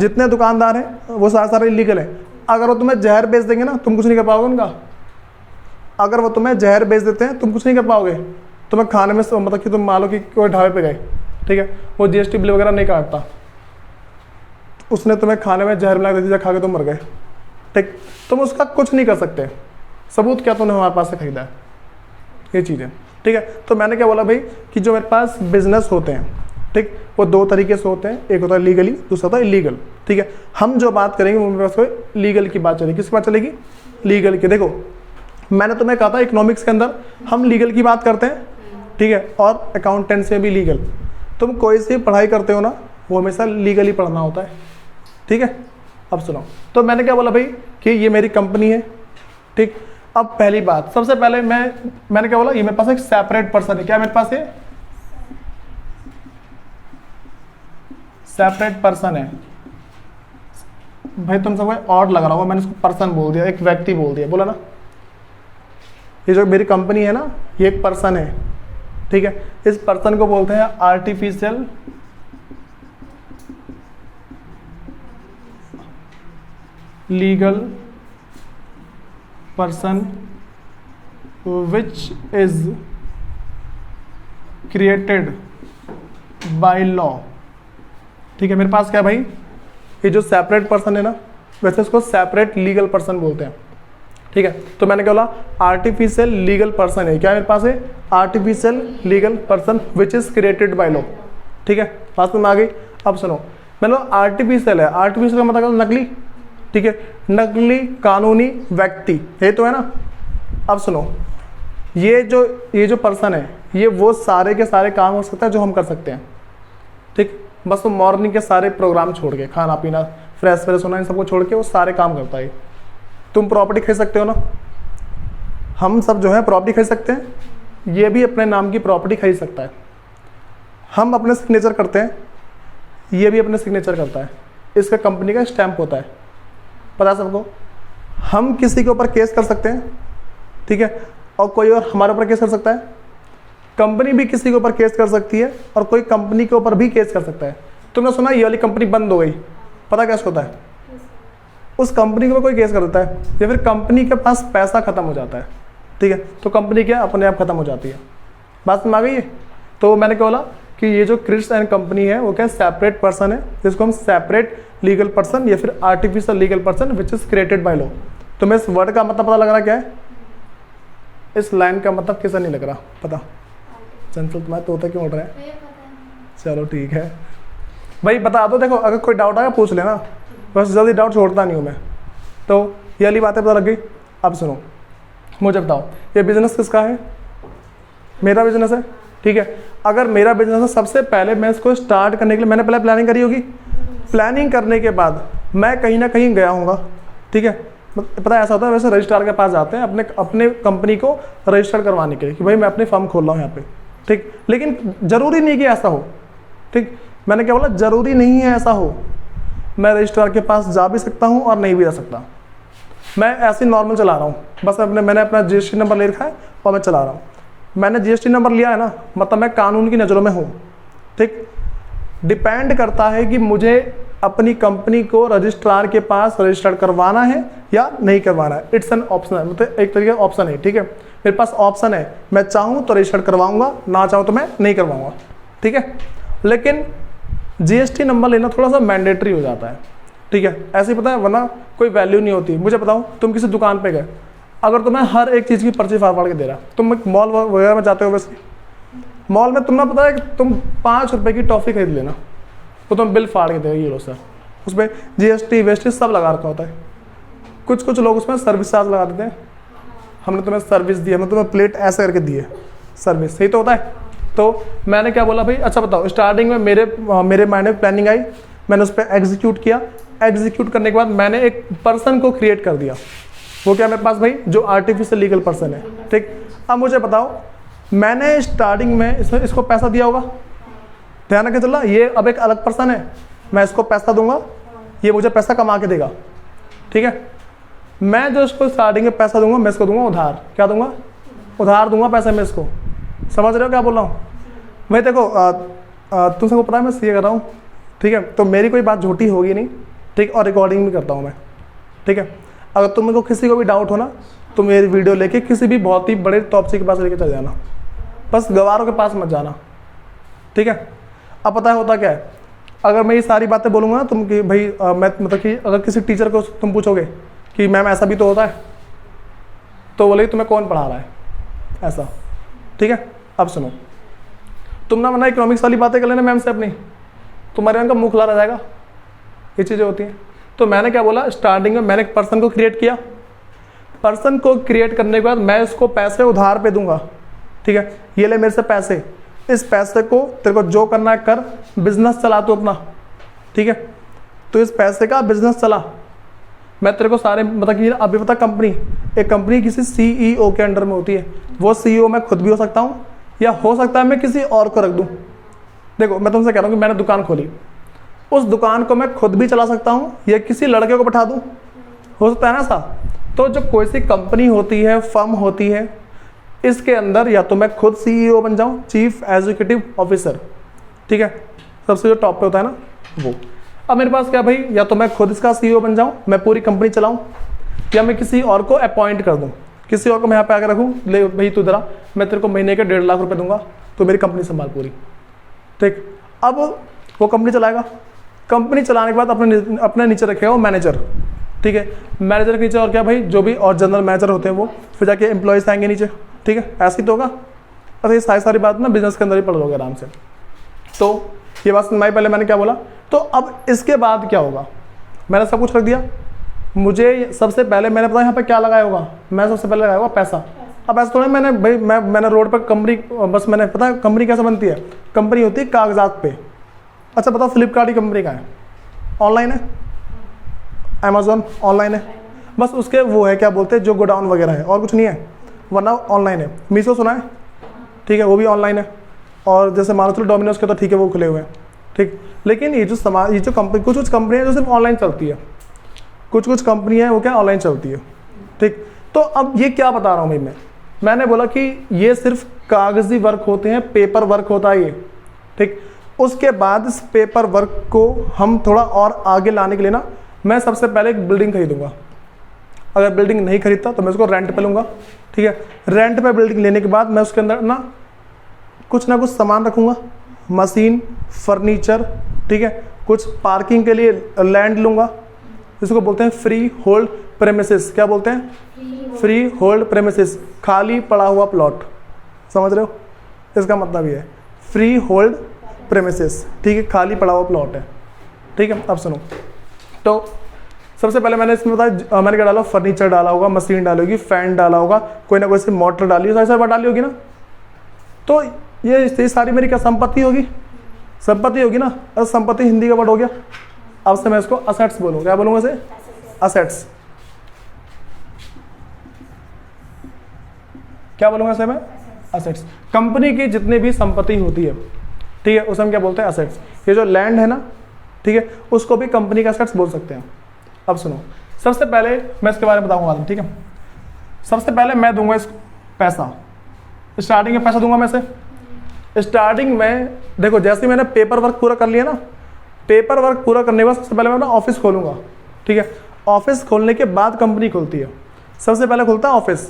जितने दुकानदार हैं वो सारे इलीगल है। अगर वो तुम्हें जहर बेच देंगे ना, तुम कुछ नहीं कर पाओगे उनका। अगर वो तुम्हें जहर बेच देते हैं तुम कुछ नहीं कर पाओगे। तुम्हें खाने में मतलब कि तुम मान लो कि कोई ढाबे पे गए, ठीक है, वो जीएसटी बिल वगैरह नहीं काटता, उसने तुम्हें खाने में जहर मिला दी, खा के तुम मर गए, ठीक, तुम उसका कुछ नहीं कर सकते। सबूत क्या तुमने हमारे पास से खरीदा है, ये चीज़ें, ठीक है। तो मैंने क्या बोला भाई कि जो मेरे पास बिजनेस होते हैं, ठीक, वो दो तरीके से होते हैं, एक होता है लीगली, दूसरा होता है इलीगल, ठीक है। हम जो बात करेंगे वो मेरे पास लीगल की बात चलेगी। किसकी बात चलेगी, लीगल की। देखो मैंने तुम्हें कहा था इकोनॉमिक्स के अंदर हम लीगल की बात करते हैं, ठीक है, और अकाउंटेंट्स में भी लीगल। तुम कोई सी पढ़ाई करते हो ना, वो हमेशा लीगली पढ़ना होता है, ठीक है। अब सुनो, तो मैंने क्या बोला भाई कि ये मेरी कंपनी है, ठीक, अब पहली बात, सबसे पहले मैंने क्या बोला, ये मेरे पास एक सेपरेट पर्सन है। क्या मेरे पास है? सेपरेट पर्सन है। भाई तुम सबको ऑड लग रहा होगा, मैंने इसको पर्सन बोल दिया, एक व्यक्ति बोल दिया, बोला ना। ये जो मेरी कंपनी है ना, ये एक पर्सन है, ठीक है। इस पर्सन को बोलते हैं artificial legal person which is created by law. ठीक है, मेरे पास क्या है भाई, ये जो सेपरेट पर्सन है ना, वैसे इसको सेपरेट लीगल पर्सन बोलते हैं, ठीक है। तो मैंने क्या बोला, आर्टिफिशियल लीगल पर्सन है। क्या मेरे पास है? Artificial legal person which is created by law, ठीक है। बात में आ गई। अब सुनो, मैंने आर्टिफिशियल है, आर्टिफिशियल का मतलब नकली, ठीक है, नकली कानूनी व्यक्ति, ये तो है ना। अब सुनो, ये जो पर्सन है, ये वो सारे के सारे काम हो सकता है जो हम कर सकते हैं, ठीक। बस वो मॉर्निंग के सारे प्रोग्राम छोड़ के, खाना पीना, फ्रेश होना, इन सबको छोड़ के वो सारे काम करता है। तुम प्रॉपर्टी खरीद सकते हो ना, हम सब जो है प्रॉपर्टी खरीद सकते हैं, ये भी अपने नाम की प्रॉपर्टी खरीद सकता है। हम अपने सिग्नेचर करते हैं, ये भी अपने सिग्नेचर करता है, इसका कंपनी का स्टैंप होता है, पता है सबको। हम किसी के ऊपर केस कर सकते हैं, ठीक है, और कोई और हमारे ऊपर केस कर सकता है। कंपनी भी किसी के ऊपर केस कर सकती है और कोई कंपनी के ऊपर भी केस कर सकता है। तुमने सुना ये वाली कंपनी बंद हो गई, पता कैसे होता है? उस कंपनी के ऊपर कोई केस कर देता है, या फिर कंपनी के पास पैसा खत्म हो जाता है, ठीक है, तो कंपनी क्या अपने आप खत्म हो जाती है। बात समझ आ गई है? तो मैंने क्या बोला कि ये जो क्रिस एंड कंपनी है वो क्या सेपरेट पर्सन है, जिसको हम सेपरेट लीगल पर्सन या फिर artificial legal person which is created by law. तो मैं इस वर्ड का मतलब पता लग रहा क्या है? इस लाइन का मतलब किसा नहीं लग रहा पता? चंचल तुम्हारे तोता क्यों उड़ रहा है? चलो ठीक है भाई, बता दो। देखो अगर कोई डाउट आया पूछ लेना, बस जल्दी डाउट छोड़ता नहीं हूँ मैं। तो ये वाली बातें पता लग गई। अब सुनो, मुझे बताओ ये बिजनेस किसका है? मेरा बिजनेस है, ठीक है। अगर मेरा बिजनेस है, सबसे पहले मैं इसको स्टार्ट करने के लिए मैंने पहले प्लानिंग करी होगी। प्लानिंग करने के बाद मैं कहीं ना कहीं गया हूँगा, ठीक है। पता है ऐसा होता है, वैसे रजिस्ट्रार के पास जाते हैं अपने कंपनी को रजिस्टर करवाने के लिए कि भाई मैं अपनी फर्म खोल रहा हूँ यहाँ पे, ठीक। लेकिन ज़रूरी नहीं कि ऐसा हो, ठीक। मैंने क्या बोला, ज़रूरी नहीं है ऐसा हो। मैं रजिस्ट्रार के पास जा भी सकता हूँ और नहीं भी जा सकता। मैं ऐसे नॉर्मल चला रहा हूँ, बस मैंने अपना GST नंबर ले रखा है और मैं चला रहा हूँ। मैंने GST नंबर लिया है ना, मतलब मैं कानून की नज़रों में हूँ, ठीक। डिपेंड करता है कि मुझे अपनी कंपनी को रजिस्ट्रार के पास रजिस्टर्ड करवाना है या नहीं करवाना है। इट्स एन ऑप्शन है, मतलब एक तरीके का ऑप्शन है, ठीक है। मेरे पास ऑप्शन है, मैं चाहूँ तो रजिस्टर्ड करवाऊंगा, ना चाहूँ तो मैं नहीं करवाऊंगा, ठीक है। लेकिन GST नंबर लेना थोड़ा सा मैंडेटरी हो जाता है, ठीक है। ऐसे ही पता है, वरना कोई वैल्यू नहीं होती। मुझे बताओ, तुम किसी दुकान पे गए, अगर तुम्हें हर एक चीज़ की पर्ची फाड़ के दे रहा, तुम मॉल वगैरह में जाते हो, वैसे मॉल में तुम्हें पता है कि तुम 5 रुपये की टॉफ़ी खरीद लेना, तो तुम बिल फाड़ के देगा, ये लो सर, उस पर GST वेस्टी सब लगा रखा होता है। कुछ लोग उसमें सर्विस चार्ज लगा देते हैं। हमने तुम्हें सर्विस दी, हमने तुम्हें प्लेट ऐसे करके दी है, सर्विस, सही तो होता है। तो मैंने क्या बोला भाई, अच्छा बताओ, स्टार्टिंग में मेरे माइंड में प्लानिंग आई, मैंने उस पर एग्जीक्यूट किया। एग्जीक्यूट करने के बाद मैंने एक पर्सन को क्रिएट कर दिया। वो क्या मेरे पास भाई, जो आर्टिफिशियल लीगल पर्सन है, ठीक। अब मुझे बताओ, मैंने स्टार्टिंग में इसको पैसा दिया होगा, ध्यान रखें, चला ये अब एक अलग पर्सन है, मैं इसको पैसा दूंगा, ये मुझे पैसा कमा के देगा, ठीक है। मैं जो इसको स्टार्टिंग में पैसा दूंगा, मैं इसको दूंगा उधार। क्या दूंगा? उधार दूंगा पैसे में इसको। समझ रहे हो क्या बोल रहा हूँ भाई? देखो तुम सबको पता है मैं सीए कर रहा हूँ, ठीक है, तो मेरी कोई बात झूठी होगी नहीं, ठीक, और रिकॉर्डिंग भी करता हूँ मैं, ठीक है। अगर तुम किसी को भी डाउट हो ना, तो मेरी वीडियो लेके किसी भी बहुत ही बड़े तौबची के पास लेके चल जाना, बस गवारों के पास मत जाना, ठीक है। अब पता है होता क्या है, अगर मैं ये सारी बातें बोलूँगा ना तुम कि भाई मैं मतलब कि अगर किसी टीचर को तुम पूछोगे कि मैम ऐसा भी तो होता है, तो बोले तुम्हें कौन पढ़ा रहा है ऐसा, ठीक है। अब सुनो, तुम ना वरना इकोनॉमिक्स वाली बातें कर लेना मैम से अपनी, तुम्हारे यहाँ का मुँह खुला रह जाएगा, ये चीज़ें होती हैं। तो मैंने क्या बोला, स्टार्टिंग में मैंने एक पर्सन को क्रिएट किया। पर्सन को क्रिएट करने के बाद मैं इसको पैसे उधार पे दूंगा, ठीक है। ये ले मेरे से पैसे, इस पैसे को तेरे को जो करना है कर, बिजनेस चला तू अपना, ठीक है। तो इस पैसे का बिजनेस चला, मैं तेरे को सारे मतलब कि अभी पता कंपनी, एक कंपनी किसी CEO के अंडर में होती है, वो CEO मैं खुद भी हो सकता हूँ या हो सकता है मैं किसी और को रख दूँ। देखो मैं तुमसे कह रहा हूँ कि मैंने दुकान खोली, उस दुकान को मैं खुद भी चला सकता हूँ या किसी लड़के को बैठा दूँ, हो सकता है ना ऐसा। तो जो कोई सी कंपनी होती है, फर्म होती है, इसके अंदर या तो मैं खुद CEO बन जाऊँ, चीफ एग्जीक्यूटिव ऑफिसर, ठीक है, सबसे जो टॉप पे होता है ना वो। अब मेरे पास क्या भाई, या तो मैं खुद इसका CEO बन जाऊँ, मैं पूरी कंपनी चलाऊँ, या मैं किसी और को अपॉइंट कर दूँ, किसी और को मैं यहाँ पे आकर रखूँ, ले भाई तू इधर, मैं तेरे को महीने के 1.5 लाख रुपए दूंगा, तो मेरी कंपनी संभाल पूरी, ठीक। अब वो कंपनी चलाएगा, कंपनी चलाने के बाद अपने नीचे रखेगा वो मैनेजर, ठीक है। मैनेजर के नीचे और क्या भाई, जो भी और जनरल मैनेजर होते हैं वो, फिर जाके एम्प्लॉयज़ आएंगे नीचे, ठीक है, ऐसे ही तो होगा। अरे ये सारी बात ना बिजनेस के अंदर ही पढ़ लोगे आराम से। तो ये बात सुनवाई, पहले मैंने क्या बोला। तो अब इसके बाद क्या होगा, मैंने सब कुछ रख दिया, मुझे सबसे पहले मैंने पता यहाँ पे क्या लगाया होगा, मैं सबसे पहले लगाया होगा पैसा। अब ऐसा थोड़ा मैंने भाई मैंने रोड पर कंपनी, बस मैंने पता है कंपनी कैसे बनती है, कंपनी होती है कागजात पे। अच्छा बताओ फ्लिपकार्ट की कंपनी का है, ऑनलाइन है, अमेजोन ऑनलाइन है, बस उसके वो है क्या बोलते हैं जो गोडाउन वगैरह है, और कुछ नहीं है, वरना ऑनलाइन है। मीशो सुना है, ठीक है, वो भी ऑनलाइन है। और जैसे मान लो डोमिनोज के तो ठीक है वो खुले हुए हैं, ठीक। लेकिन ये जो कंपनी, कुछ कंपनियाँ जो सिर्फ ऑनलाइन चलती है, कुछ कंपनियाँ हैं वो क्या ऑनलाइन चलती है, ठीक। तो अब ये क्या बता रहा हूँ भाई, मैंने बोला कि ये सिर्फ कागजी वर्क होते हैं, पेपर वर्क होता है ये, ठीक। उसके बाद इस पेपर वर्क को हम थोड़ा और आगे लाने के लिए ना, मैं सबसे पहले एक बिल्डिंग खरीदूंगा। अगर बिल्डिंग नहीं खरीदता तो मैं उसको रेंट पे लूँगा, ठीक है। रेंट पे बिल्डिंग लेने के बाद मैं उसके अंदर ना कुछ सामान रखूँगा, मशीन, फर्नीचर, ठीक है, कुछ पार्किंग के लिए लैंड लूँगा, इसको बोलते हैं फ्री होल्ड प्रेमिसेस। क्या बोलते हैं? फ्री होल्ड प्रेमिसेस, खाली पड़ा हुआ प्लॉट, समझ रहे हो? इसका मतलब ये है फ्री होल्ड प्रेमिसेस, ठीक है, खाली पड़ा हुआ प्लॉट है, ठीक है। अब सुनो, तो सबसे पहले मैंने इसमें बताया, मैंने क्या डाला, फर्नीचर डाला होगा, मशीन डाली होगी, फैन डाला होगा, कोई ना कोई सी मोटर डाली होगी, ऐसा डाली होगी ना। तो ये सारी मेरी क्या संपत्ति होगी, संपत्ति होगी ना। और संपत्ति हिंदी का वर्ड हो गया, अब से मैं इसको असेट्स बोलूँ। क्या बोलूँगा इसे? असेट्स। क्या बोलूँगा इसे मैं? असेट्स। कंपनी की जितनी भी संपत्ति होती है, ठीक है, उसे हम क्या बोलते हैं? असेट्स। ये जो लैंड है ना, ठीक है, उसको भी कंपनी का असेट्स बोल सकते हैं। अब सुनो, सबसे पहले मैं इसके बारे में बताऊंगा बाद में, ठीक है। सबसे पहले मैं दूंगा इस पैसा, स्टार्टिंग में पैसा दूंगा मैं इसे। स्टार्टिंग में देखो, जैसे मैंने पेपर वर्क पूरा कर लिया ना, पेपर वर्क पूरा करने के बाद सबसे पहले मैं अपना ऑफिस खोलूंगा, ठीक है। ऑफिस खोलने के बाद कंपनी खुलती है। सबसे पहले खुलता है ऑफिस,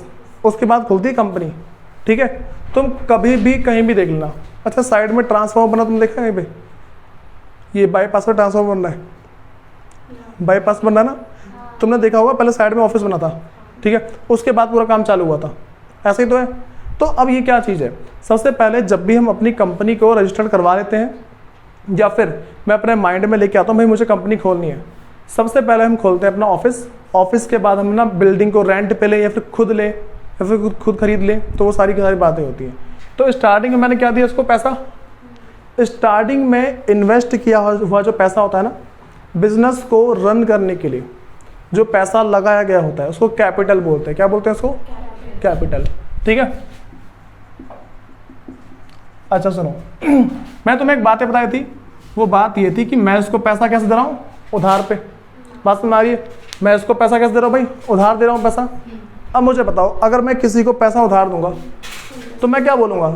उसके बाद खुलती है कंपनी, ठीक है। तुम कभी भी कहीं भी देख लेना। अच्छा, साइड में ट्रांसफॉर्मर बना, तुम देखा कहीं पे? ये बाईपास पर ट्रांसफॉर्मर बन रहा है, बाईपास बन रहा है ना, तुमने देखा होगा। पहले साइड में ऑफिस बना था, ठीक है, उसके बाद पूरा काम चालू हुआ था, ऐसे ही तो है। तो अब ये क्या चीज़ है, सबसे पहले जब भी हम अपनी कंपनी को रजिस्टर्ड करवा लेते हैं, या फिर मैं अपने माइंड में लेके आता हूँ भाई मुझे कंपनी खोलनी है, सबसे पहले हम खोलते हैं अपना ऑफिस। ऑफिस के बाद हम ना बिल्डिंग को रेंट पे ले, या फिर खुद ले, या फिर खुद खरीद ले, तो वो सारी की सारी बातें होती हैं। तो स्टार्टिंग में मैंने क्या दिया उसको? पैसा। स्टार्टिंग में इन्वेस्ट किया हुआ जो पैसा होता है ना, बिजनेस को रन करने के लिए जो पैसा लगाया गया होता है उसको कैपिटल बोलते हैं। क्या बोलते हैं उसको? कैपिटल, ठीक है। अच्छा सुनो, मैं तुम्हें एक बात बताई थी, वो बात ये थी कि मैं इसको पैसा कैसे दे रहा हूँ? उधार पे। बात समझ आ रही है? मैं इसको पैसा कैसे दे रहा हूँ भाई? उधार दे रहा हूँ पैसा। अब मुझे बताओ, अगर मैं किसी को पैसा उधार दूंगा तो मैं क्या बोलूँगा?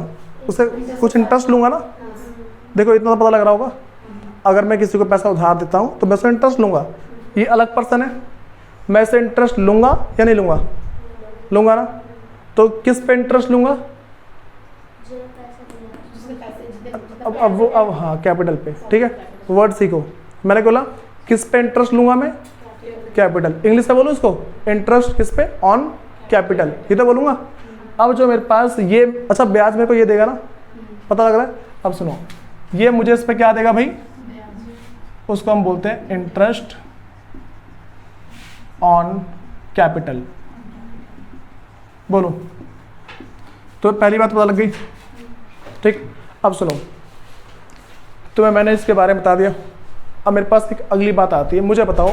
उसे कुछ इंटरेस्ट लूँगा ना। देखो इतना तो पता लग रहा होगा, अगर मैं किसी को पैसा उधार देता हूँ तो मैं उससे इंटरेस्ट लूँगा। ये अलग पर्सन है, मैं इससे इंटरेस्ट लूँगा या नहीं लूँगा? लूँगा ना। तो किस पे इंटरेस्ट लूँगा? अब हाँ, कैपिटल पे, ठीक है। वर्ड सीखो, मैंने बोला किस पे इंटरेस्ट लूँगा मैं? कैपिटल। इंग्लिश से बोलूँ इसको? इंटरेस्ट किस पे? ऑन कैपिटल, ये तो बोलूँगा। अब जो मेरे पास ये, अच्छा ब्याज मेरे को ये देगा ना, पता लग रहा है? अब सुनो, ये मुझे इस पे क्या देगा भाई? उसको हम बोलते हैं इंटरेस्ट ऑन कैपिटल। बोलो, तो पहली बात पता लग गई, ठीक। अब सुनो, तुम्हें मैंने इसके बारे में बता दिया, अब मेरे पास एक अगली बात आती है, मुझे बताओ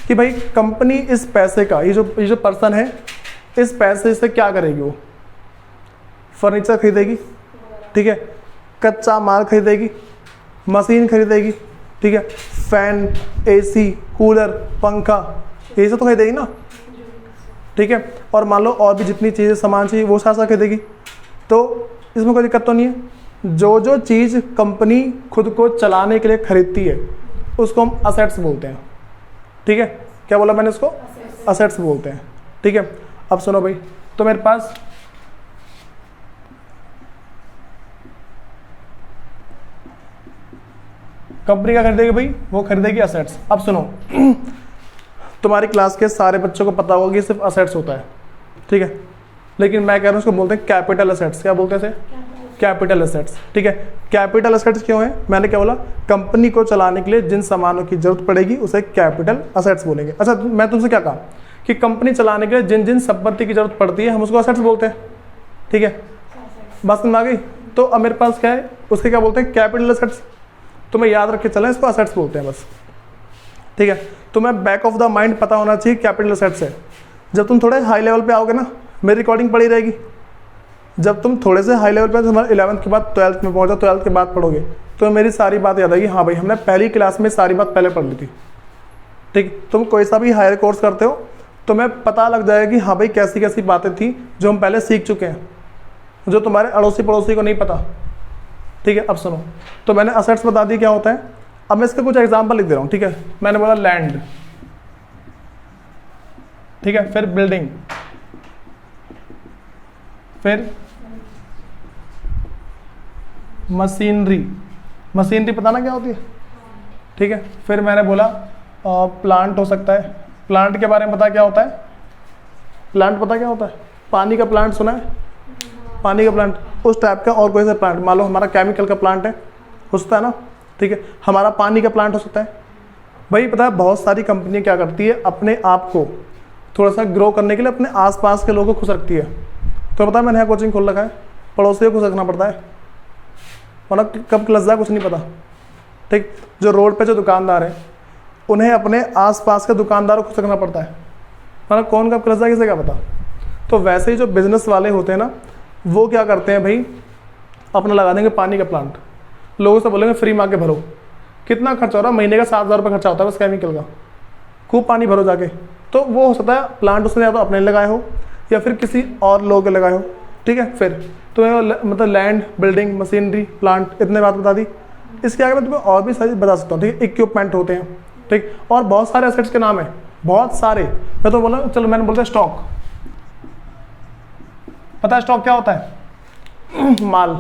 कि भाई कंपनी इस पैसे का, ये जो पर्सन है, इस पैसे से क्या करेगी? वो फर्नीचर खरीदेगी, ठीक है, कच्चा माल खरीदेगी, मशीन खरीदेगी, ठीक है, फैन, एसी, कूलर, पंखा, ये सब तो खरीदेगी ना, ठीक है। और मान लो और भी जितनी चीज़ें सामान चाहिए वो साथ साथ खरीदेगी, तो इसमें कोई दिक्कत तो नहीं है। जो चीज़ कंपनी खुद को चलाने के लिए खरीदती है उसको हम असेट्स बोलते हैं, ठीक है। क्या बोला मैंने? उसको असेट्स बोलते हैं, ठीक है। अब सुनो भाई, तो मेरे पास कंपनी क्या खरीदेगी भाई? वो खरीदेगी असेट्स। अब सुनो, तुम्हारी क्लास के सारे बच्चों को पता होगा कि सिर्फ असेट्स होता है, ठीक है, लेकिन मैं कह रहा हूँ उसको बोलते हैं कैपिटल असेट्स। क्या बोलते हैं इसे? कैपिटल असेट्स, ठीक है। कैपिटल असेट्स क्यों है? मैंने क्या बोला? कंपनी को चलाने के लिए जिन सामानों की जरूरत पड़ेगी उसे कैपिटल असेट्स बोलेंगे। अच्छा, मैं तुमसे क्या कहा कि कंपनी चलाने के लिए जिन जिन संपत्ति की जरूरत पड़ती है हम उसको असेट्स बोलते हैं, ठीक है। बात समझ आ गई? तो अब मेरे पास क्या है, उसके क्या बोलते हैं? Capital assets. तुम्हें याद रख के चलें, इसको असेट्स बोलते हैं बस, ठीक है। तुम्हें बैक ऑफ द माइंड पता होना चाहिए कैपिटल असेट्स है। जब तुम थोड़े हाई लेवल पे आओगे ना, मेरी रिकॉर्डिंग पड़ी रहेगी, जब तुम थोड़े से हाई लेवल पे तुम्हारे 11th के बाद 12th में पहुंचो, 12th के बाद पढ़ोगे तो मेरी सारी बात याद आएगी। हाँ भाई, हमने पहली क्लास में सारी बात पहले पढ़ ली थी, ठीक। तुम कोई सा भी हायर कोर्स करते हो तो मैं पता लग जाएगा कि हाँ भाई कैसी कैसी बातें थी जो हम पहले सीख चुके हैं, जो तुम्हारे अड़ोसी पड़ोसी को नहीं पता, ठीक है। अब सुनो, तो मैंने असेट्स बता दी क्या होता है। अब मैं इसके कुछ एग्जांपल लिख दे रहा हूँ, ठीक है। मैंने बोला लैंड, ठीक है, फिर बिल्डिंग, फिर मशीनरी, मशीनरी पता ना क्या होती है, ठीक है। फिर मैंने बोला प्लांट हो सकता है। प्लांट के बारे में पता क्या होता है? प्लांट पता क्या होता है? पानी का प्लांट सुना है? पानी का प्लांट, उस टाइप का और कोई सा प्लांट, मान लो हमारा केमिकल का प्लांट है, हो सकता है ना, ठीक है। हमारा पानी का प्लांट हो सकता है। भाई पता है बहुत सारी कंपनियां क्या करती है, अपने आप को थोड़ा सा ग्रो करने के लिए अपने आसपास के लोगों को खुश रखती है। तो पता है मैंने यहाँ कोचिंग खोल रखा है, पड़ोसियों को खुश रखना पड़ता है, वरना कब लज्जा कुछ नहीं पता, ठीक। जो रोड पे जो दुकानदार है उन्हें अपने आसपास के दुकानदारों को खुश रखना पड़ता है, वरना कौन कब लज्जा किसे क्या पता। तो वैसे ही जो बिजनेस वाले होते हैं ना, वो क्या करते हैं भाई, अपना लगा देंगे पानी का प्लांट, लोगों से बोलेंगे फ्री मांग के भरो। कितना खर्चा हो रहा है? महीने का 7,000 रुपये खर्चा होता है बस केमिकल का, खूब पानी भरो जाके। तो वो हो सकता है प्लांट उसने या तो अपने लगाए हो या फिर किसी और लोग के लगाए हो, ठीक है। फिर तुम्हें मतलब लैंड, बिल्डिंग, मशीनरी, प्लांट, इतने बात बता दी। इसके आगे मैं तुम्हें और भी सारी बता सकता हूँ, ठीक है। इक्विपमेंट होते हैं, ठीक, और बहुत सारे एसेट्स के नाम है, बहुत सारे। मैं तो बोला, चलो मैंने बोलता है स्टॉक। पता है स्टॉक क्या होता है? माल,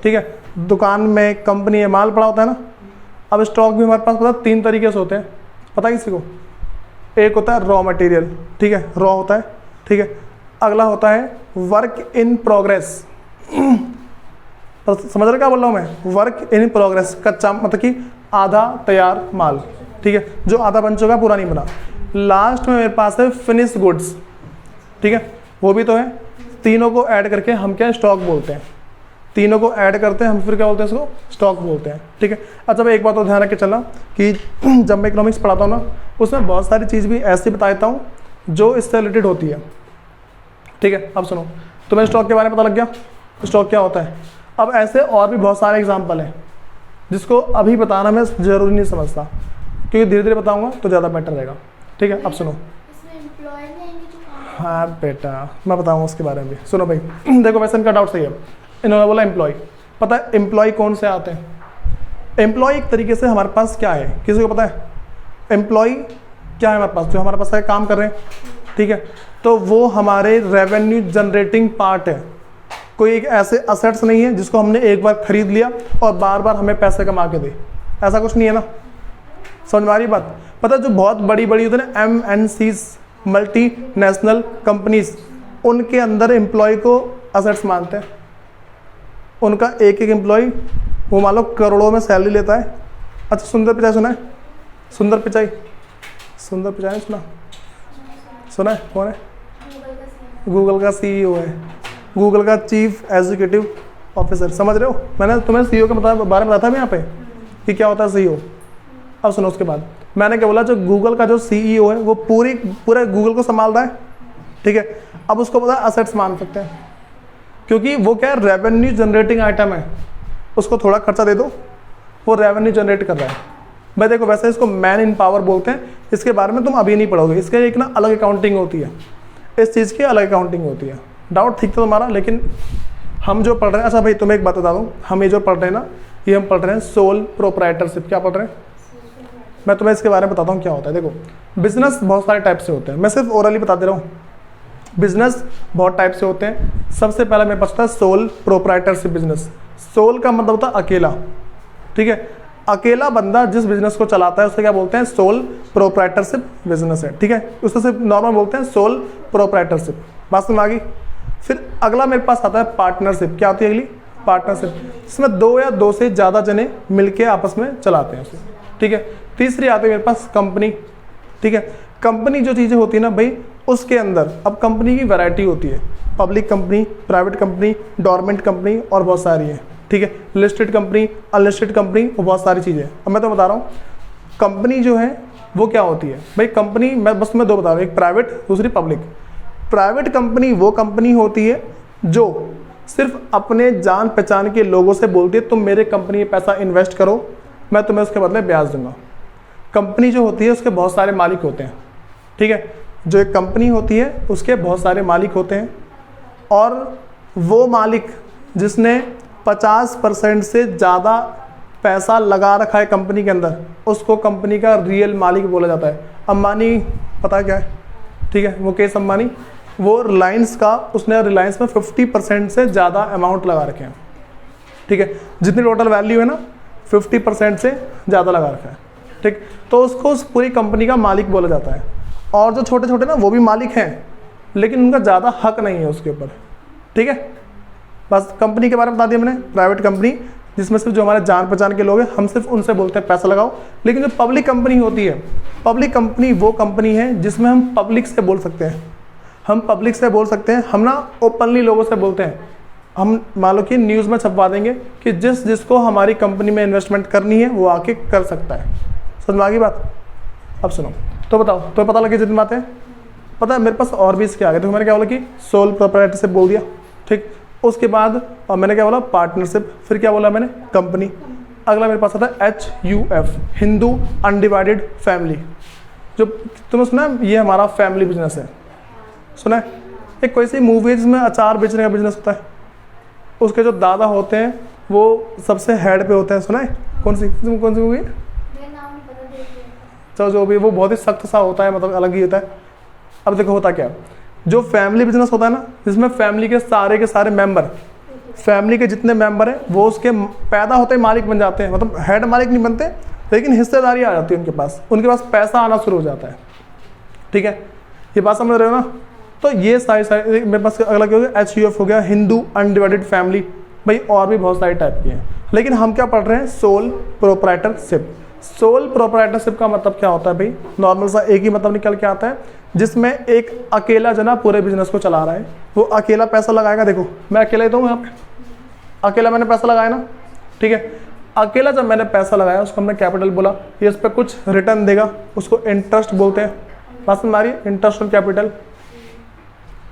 ठीक है। दुकान में, कंपनी में माल पड़ा होता है ना। अब स्टॉक भी हमारे पास पता 3 तरीके से होते हैं, पता है किसी को? एक होता है रॉ मटेरियल, ठीक है, रॉ होता है, ठीक है। अगला होता है वर्क इन प्रोग्रेस। समझ रहे क्या बोल रहा हूँ मैं? वर्क इन प्रोग्रेस, कच्चा मतलब कि आधा तैयार माल, ठीक है, जो आधा बन चुका पूरा नहीं बना। लास्ट में मेरे पास है फिनिश गुड्स, ठीक है, वो भी तो है। तीनों को ऐड करके हम क्या स्टॉक बोलते हैं, तीनों को ऐड करते हैं हम, फिर क्या बोलते हैं इसको? स्टॉक बोलते हैं, ठीक है। अच्छा मैं एक बात और ध्यान रख के चलना कि जब मैं इकोनॉमिक्स पढ़ाता हूँ ना, उसमें बहुत सारी चीज़ भी ऐसी बता देता हूँ जो इससे रिलेटेड होती है, ठीक है। अब सुनो, तुम्हें स्टॉक के बारे में पता लग गया, स्टॉक क्या होता है। अब ऐसे और भी बहुत सारे एग्जाम्पल हैं जिसको अभी बताना मैं ज़रूरी नहीं समझता, क्योंकि धीरे धीरे बताऊँगा तो ज़्यादा बेटर रहेगा, ठीक है। अब सुनो, हाँ बेटा मैं बताऊँगा उसके बारे में भी। सुनो भाई, देखो वैसे इनका डाउट सही है। इन्होंने बोला एम्प्लॉय, पता है एम्प्लॉय कौन से आते हैं? एम्प्लॉय एक तरीके से हमारे पास क्या है, किसी को पता है? एम्प्लॉय क्या है हमारे पास? जो हमारे पास है काम कर रहे हैं, ठीक है, तो वो हमारे रेवेन्यू जनरेटिंग पार्ट है। कोई एक ऐसे असेट्स नहीं है जिसको हमने एक बार खरीद लिया और बार बार हमें पैसे कमा के दे, ऐसा कुछ नहीं है ना। समझ में आ रही बात? पता है जो बहुत बड़ी बड़ी होती है ना MNCs, मल्टी नेशनल कंपनीज, उनके अंदर एम्प्लॉय को असेट्स मानते हैं। उनका एक एक एम्प्लॉय वो मान लो करोड़ों में सैलरी लेता है। अच्छा सुंदर पिचाई सुना है? सुंदर पिचाई, सुंदर पिचाई ने सुना? सुना है? कौन है? गूगल का CEO है, गूगल का चीफ एग्जीक्यूटिव ऑफिसर। समझ रहे हो? मैंने तुम्हें CEO के बारे में बताया था यहाँ पे कि क्या होता है CEO, अब सुनो, उसके बाद मैंने क्या बोला, जो गूगल का जो CEO है वो पूरे गूगल को संभाल रहा है, ठीक है। अब उसको पता है असेट्स मान सकते हैं, क्योंकि वो क्या है, रेवेन्यू जनरेटिंग आइटम है, उसको थोड़ा खर्चा दे दो, वो रेवेन्यू जनरेट कर रहा है। भाई देखो, वैसे इसको मैन इन पावर बोलते हैं, इसके बारे में तुम अभी नहीं पढ़ोगे, इसके एक ना अलग अकाउंटिंग होती है, इस चीज़ की अलग अकाउंटिंग होती है। डाउट ठीक था तुम्हारा, लेकिन हम जो पढ़ रहे हैं, अच्छा भाई तुम्हें एक बात बता दूँ, हम ये जो पढ़ रहे हैं ना, ये हम पढ़ रहे हैं सोल प्रोप्राइटरशिप। क्या पढ़ रहे हैं? मैं तुम्हें इसके बारे में बताता हूँ क्या होता है। देखो, बिजनेस बहुत सारे टाइप से होते हैं, मैं सिर्फ ओरली बता दे रहा हूँ। बिजनेस बहुत टाइप से होते हैं। सबसे पहला मेरे पास था सोल प्रोप्राइटरशिप बिजनेस। सोल का मतलब होता है अकेला, ठीक है। अकेला बंदा जिस बिजनेस को चलाता है उसे क्या बोलते हैं? सोल प्रोप्राइटरशिप बिजनेस है, ठीक है। उससे सिर्फ नॉर्मल बोलते हैं सोल प्रोप्राइटरशिप। बात समझ आ गई? फिर अगला मेरे पास आता है पार्टनरशिप। क्या होती है अगली? पार्टनरशिप, जिसमें 2 या 2 से ज़्यादा जने मिलके आपस में चलाते हैं उसे, ठीक है। तीसरी आती है मेरे पास कंपनी, ठीक है। कंपनी जो चीज़ें होती है ना भाई, उसके अंदर अब कंपनी की वैरायटी होती है, public company, private company, government company और बहुत सारी है, ठीक है। लिस्टेड कंपनी, अनलिस्टेड कंपनी और बहुत सारी चीज़ें। अब मैं तो बता रहा हूँ कंपनी जो है वो क्या होती है भाई। कंपनी मैं बस तुम्हें 2 बता रहा हूँ, एक प्राइवेट, दूसरी पब्लिक। प्राइवेट कंपनी वो कंपनी होती है जो सिर्फ अपने जान पहचान के लोगों से बोलती है तुम मेरे कंपनी में पैसा इन्वेस्ट करो, मैं तुम्हें उसके बदले ब्याज दूंगा। कंपनी जो होती है उसके बहुत सारे मालिक होते हैं, ठीक है। जो एक कंपनी होती है उसके बहुत सारे मालिक होते हैं, और वो मालिक जिसने 50% से ज़्यादा पैसा लगा रखा है कंपनी के अंदर, उसको कंपनी का रियल मालिक बोला जाता है। अंबानी पता क्या है, ठीक है, मुकेश अंबानी, वो रिलायंस का, उसने रिलायंस में 50% से ज़्यादा अमाउंट लगा रखे हैं, ठीक है। जितनी टोटल वैल्यू है ना 50% से ज़्यादा लगा रखा है, ठीक। तो उसको उस पूरी कंपनी का मालिक बोला जाता है। और जो छोटे छोटे ना वो भी मालिक हैं, लेकिन उनका ज़्यादा हक नहीं है उसके ऊपर, ठीक है। बस कंपनी के बारे में बता दिया मैंने। प्राइवेट कंपनी जिसमें सिर्फ जो हमारे जान पहचान के लोग हैं, हम सिर्फ उनसे बोलते हैं पैसा लगाओ। लेकिन जो पब्लिक कंपनी होती है, पब्लिक कंपनी वो कंपनी है जिसमें हम पब्लिक से बोल सकते हैं, हम पब्लिक से बोल सकते हैं, हम ना ओपनली लोगों से बोलते हैं। हम मान लो कि न्यूज़ में छपवा देंगे कि जिसको हमारी कंपनी में इन्वेस्टमेंट करनी है वो आके कर सकता है। समझ में आ गई बात? अब सुनो, तो बताओ, तो पता लगे जितनी बातें पता है मेरे पास और भी इसके आगे। तो मैंने क्या बोला कि सोल प्रोप्राइटरशिप बोल दिया, ठीक। उसके बाद और मैंने क्या बोला? पार्टनरशिप। फिर क्या बोला मैंने? कंपनी। अगला मेरे पास आता है HUF, हिंदू अनडिवाइडेड फैमिली। जो तुमने सुना है, ये हमारा फैमिली बिजनेस है, सुना है? एक कोई सी मूवी है जिसमें अचार बेचने का बिजनेस होता है, उसके जो दादा होते हैं वो सबसे हेड पे होते हैं, सुना है? कौन सी मूवी है? चलो जो भी, वो बहुत ही सख्त सा होता है, मतलब अलग ही होता है। अब देखो होता क्या, जो फैमिली बिजनेस होता है ना, जिसमें फैमिली के सारे मेंबर, फैमिली के जितने मेंबर हैं वो उसके पैदा होते ही मालिक बन जाते हैं। मतलब हेड मालिक नहीं बनते, लेकिन हिस्सेदारी आ जाती है उनके पास पैसा आना शुरू हो जाता है, ठीक है। ये बात समझ रहे हो ना? तो ये सारी मेरे पास अगला क्या हो गया? HUF हो गया, हिंदू अनडिवाइडेड फैमिली। भाई और भी बहुत सारी टाइप की हैं, लेकिन हम क्या पढ़ रहे हैं? Sole proprietorship. सोल प्रोप्राइटरशिप का मतलब क्या होता है भाई? नॉर्मल सा एक ही मतलब निकल के आता है, जिसमें एक अकेला जना पूरे बिजनेस को चला रहा है, वो अकेला पैसा लगाएगा। देखो मैं अकेला ही तो हूँ यहाँ पे, अकेला मैंने पैसा लगाया ना, ठीक है। अकेला जब मैंने पैसा लगाया उसको हमने कैपिटल बोला, ये इस पर कुछ रिटर्न देगा, उसको इंटरेस्ट बोलते हैं। बात समझ आ रही है? Interest on capital.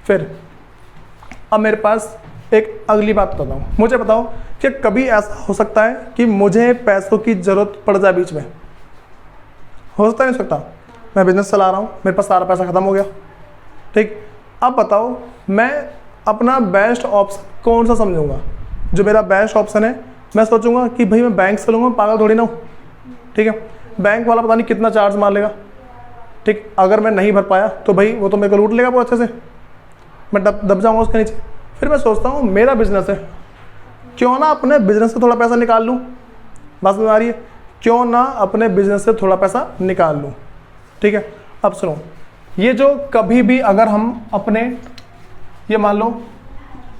फिर अब मेरे पास एक अगली बात बताता हूँ, मुझे बताओ कि कभी ऐसा हो सकता है कि मुझे पैसों की ज़रूरत पड़ जाए बीच में? हो सकता नहीं सकता? मैं बिजनेस चला रहा हूँ, मेरे पास सारा पैसा ख़त्म हो गया, ठीक। अब बताओ मैं अपना बेस्ट ऑप्शन कौन सा समझूंगा? जो मेरा बेस्ट ऑप्शन है, मैं सोचूंगा कि भाई मैं बैंक से लूँगा, पागल थोड़ी ना हूँ, ठीक है। बैंक वाला पता नहीं कितना चार्ज मार लेगा, ठीक। अगर मैं नहीं भर पाया तो भाई वो तो मेरे को लूट लेगा पूरा अच्छे से, मैं दब जाऊँगा उसके नीचे। फिर मैं सोचता हूँ मेरा बिजनेस है, क्यों ना अपने बिजनेस से थोड़ा पैसा निकाल लूँ। बात समझ आ रही है? क्यों ना अपने बिजनेस से थोड़ा पैसा निकाल लूँ, ठीक है। अब सुनो, ये जो कभी भी अगर हम अपने, ये मान लो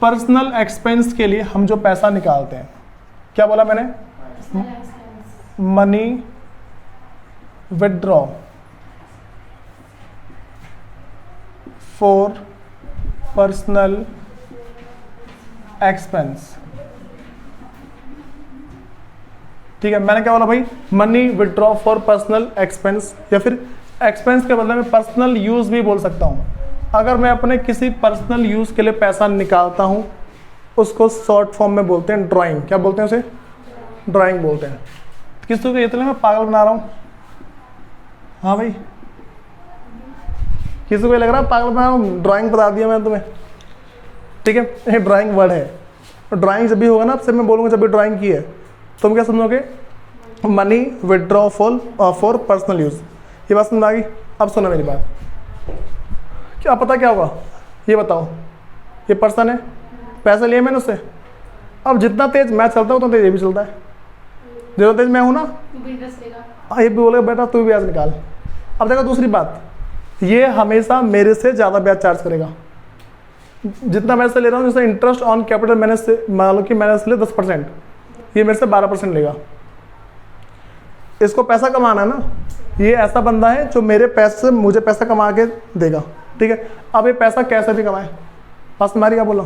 पर्सनल एक्सपेंस के लिए हम जो पैसा निकालते हैं, क्या बोला मैंने? Money withdraw for personal expense, ठीक है, मैंने क्या बोला भाई, money withdraw for personal expense, या फिर एक्सपेंस के बदले में पर्सनल यूज़ भी बोल सकता हूँ। अगर मैं अपने किसी पर्सनल यूज़ के लिए पैसा निकालता हूँ उसको शॉर्ट फॉर्म में बोलते हैं ड्राइंग। क्या बोलते हैं उसे? ड्राइंग बोलते हैं। किसी को इतने मैं पागल बना रहा हूँ? हाँ भाई, किसी को लग रहा है पागल बना रहा हूँ? ड्राइंग बता दिया मैंने तुम्हें, ठीक है। ये ड्राइंग वर्ड है। तो ड्राइंग जब भी होगा ना, आपसे मैं बोलूँगा जब भी ड्राइंग की है, तुम क्या समझोगे? Money withdraw for personal use. ये बात समझ आ गई? अब सुनो मेरी बात, क्या पता क्या होगा ये बताओ। ये पर्सन है, पैसे लिए मैंने उससे, अब जितना तेज मैं चलता हूँ उतना तेज ये भी चलता है। जितना तेज मैं हूँ ना, ये भी बोलेगा बेटा तू भी ब्याज निकाल। अब देखो दूसरी बात, ये हमेशा मेरे से ज़्यादा ब्याज चार्ज करेगा। जितना मैं इससे ले रहा हूँ, जैसे इंटरेस्ट ऑन कैपिटल मैंने से, मान लो कि मैंने इससे 10%, ये मेरे से 12% लेगा। इसको पैसा कमाना है ना, ये ऐसा बंदा है जो मेरे पैसे से मुझे पैसा कमा के देगा, ठीक है। अब ये पैसा कैसे भी कमाए, बस तुम्हारी क्या बोला।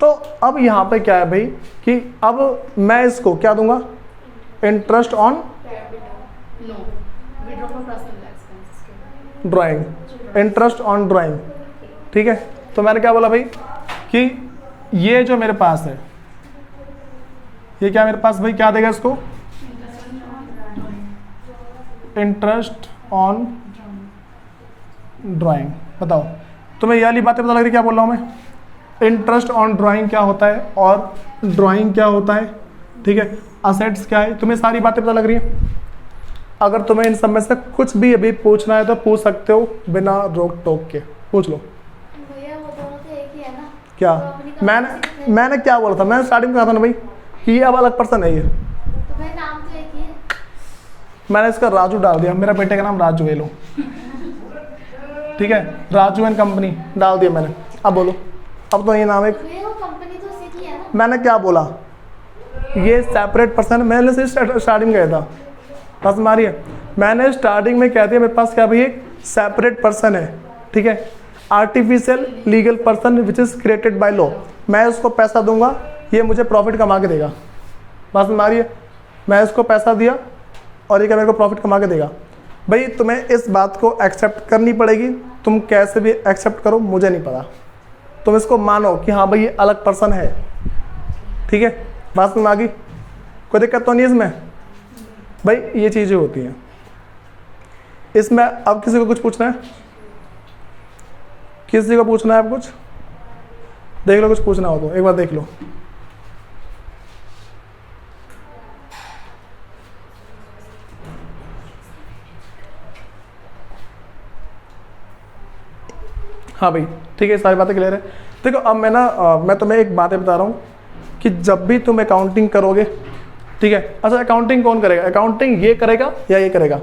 तो अब यहाँ पे क्या है भाई कि अब मैं इसको क्या दूंगा, interest on drawing, interest on drawing, ठीक है। तो मैंने क्या बोला भाई कि ये जो मेरे पास है, ये क्या मेरे पास भाई क्या देगा इसको, इंटरेस्ट ऑन ड्राइंग। बताओ तुम्हें ये वाली बातें पता लग रही क्या बोल रहा हूँ मैं? इंटरेस्ट ऑन ड्राइंग क्या होता है और ड्राइंग क्या होता है, ठीक है। असेट्स क्या है, तुम्हें सारी बातें पता लग रही हैं। अगर तुम्हें इन सब में से कुछ भी अभी पूछना है तो पूछ सकते हो बिना रोक टोक के, पूछ लो।
भैया वो दोनों तो एक ही है ना।
क्या
तो अपनी कहानी
मैंने क्या बोला था? मैंने स्टार्टिंग में कहा था ना भाई कि ये अब अलग पर्सन है। ये
तो भाई नाम तो एक ही है।
मैंने इसका राजू डाल दिया, मेरा बेटे का नाम राजू है, लो ठीक है, राजू एंड कंपनी डाल दिया मैंने। अब बोलो, अब तो ये नाम है।
तो भैया वो कंपनी तो उसी की है ना।
मैंने क्या बोला, ये सेपरेट पर्सन है। मैंने से स्टार्टिंग में कहा था, बस मारिए, मैंने स्टार्टिंग में कह दिया मेरे पास क्या भाई एक सेपरेट पर्सन है, ठीक है। Artificial legal person which is created by law. मैं उसको पैसा दूंगा, ये मुझे प्रॉफिट कमा के देगा। बस मारिए, मैं इसको पैसा दिया और ये क्या मेरे को प्रॉफिट कमा के देगा। भाई तुम्हें इस बात को एक्सेप्ट करनी पड़ेगी, तुम कैसे भी एक्सेप्ट करो मुझे नहीं पता, तुम इसको मानो कि हाँ भाई ये अलग पर्सन है, ठीक है। बात में आ गई? कोई दिक्कत तो नहीं इसमें भाई, ये चीज़ें होती हैं इसमें। अब किसी को कुछ पूछना है? किसी को पूछना है? अब कुछ देख लो, कुछ पूछना हो तो एक बार देख लो। हाँ भाई ठीक है, सारी बातें क्लियर है। देखो अब मैं तुम्हें एक बातें बता रहा हूँ कि जब भी तुम अकाउंटिंग करोगे, ठीक है। अच्छा अकाउंटिंग कौन करेगा? अकाउंटिंग ये करेगा या ये करेगा?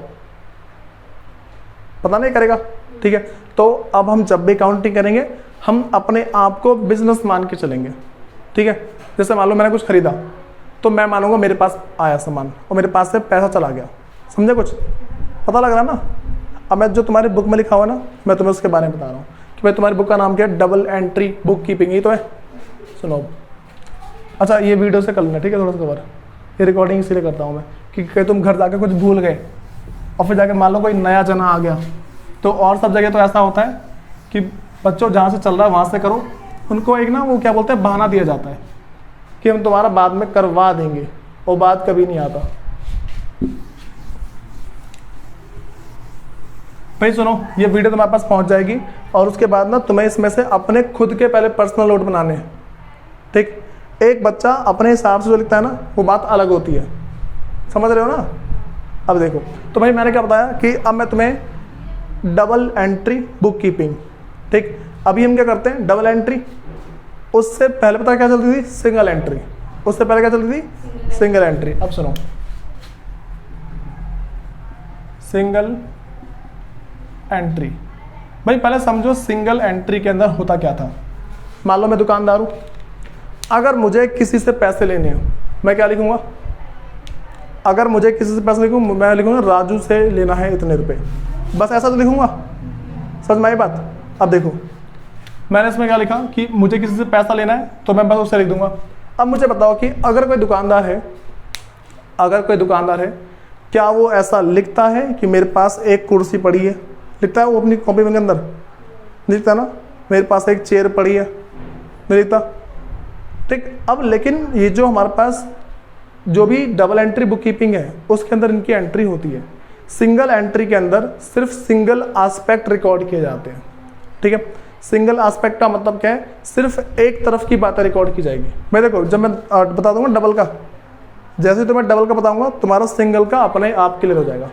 पता नहीं करेगा, ठीक है। तो अब हम जब भी अकाउंटिंग करेंगे हम अपने आप को बिजनेस मान के चलेंगे, ठीक है। जैसे मान लो मैंने कुछ खरीदा तो मैं मानूंगा मेरे पास आया सामान और मेरे पास से पैसा चला गया, समझे? कुछ पता लग रहा ना? अब मैं जो तुम्हारी बुक में लिखा हुआ ना, मैं तुम्हें उसके बारे में बता रहा हूँ कि भाई तुम्हारी बुक का नाम क्या है, डबल एंट्री बुक कीपिंग, ये तो है। सुनो, अच्छा ये वीडियो से कर लेना, ठीक है, थोड़ा सा कवर। ये रिकॉर्डिंग इसीलिए करता हूँ मैं कि कहीं तुम घर जाके कुछ भूल गए और फिर जाके मान लो कोई नया जना आ गया तो, और सब जगह तो ऐसा होता है कि बच्चों जहाँ से चल रहा है वहाँ से करो, उनको एक ना वो क्या बोलते हैं बहाना दिया जाता है कि हम तुम्हारा बाद में करवा देंगे, वो बात कभी नहीं आता। भाई सुनो, ये वीडियो तुम्हारे पास पहुँच जाएगी और उसके बाद ना तुम्हें इसमें से अपने खुद के पहले पर्सनल नोट बनाने हैं, ठीक। एक बच्चा अपने हिसाब से जो लिखता है ना वो बात अलग होती है, समझ रहे हो ना? अब देखो तो भाई मैंने क्या बताया कि अब मैं तुम्हें डबल एंट्री बुक कीपिंग, ठीक। अभी हम क्या करते हैं, डबल एंट्री। उससे पहले पता क्या चलती थी, सिंगल एंट्री। उससे पहले क्या चलती थी, सिंगल एंट्री। अब सुनो, सिंगल एंट्री। भाई पहले समझो सिंगल एंट्री के अंदर होता क्या था। मान लो मैं दुकानदार हूँ, अगर मुझे किसी से पैसे लेने हो मैं क्या लिखूंगा? अगर मुझे किसी से पैसे लिखूँ मैं लिखूंगा राजू से लेना है इतने रुपए, बस ऐसा तो लिखूंगा। समझ में आई बात? अब देखो मैंने इसमें क्या लिखा कि मुझे किसी से पैसा लेना है तो मैं बस उससे लिख दूंगा। अब मुझे बताओ कि अगर कोई दुकानदार है अगर कोई दुकानदार है, क्या वो ऐसा लिखता है कि मेरे पास एक कुर्सी पड़ी है? लिखता है वो अपनी कॉपी के अंदर? नहीं लिखता ना। मेरे पास एक चेयर पड़ी है, नहीं लिखता। ठीक, अब लेकिन ये जो हमारे पास जो भी डबल एंट्री बुक कीपिंग है उसके अंदर इनकी एंट्री होती है। सिंगल एंट्री के अंदर सिर्फ सिंगल एस्पेक्ट रिकॉर्ड किए जाते हैं। ठीक है, सिंगल एस्पेक्ट का मतलब क्या है? सिर्फ एक तरफ की बातें रिकॉर्ड की जाएगी। मैं देखो, जब मैं बता दूंगा डबल का, जैसे तो मैं डबल का बताऊंगा तुम्हारा सिंगल का अपने आप क्लियर हो जाएगा।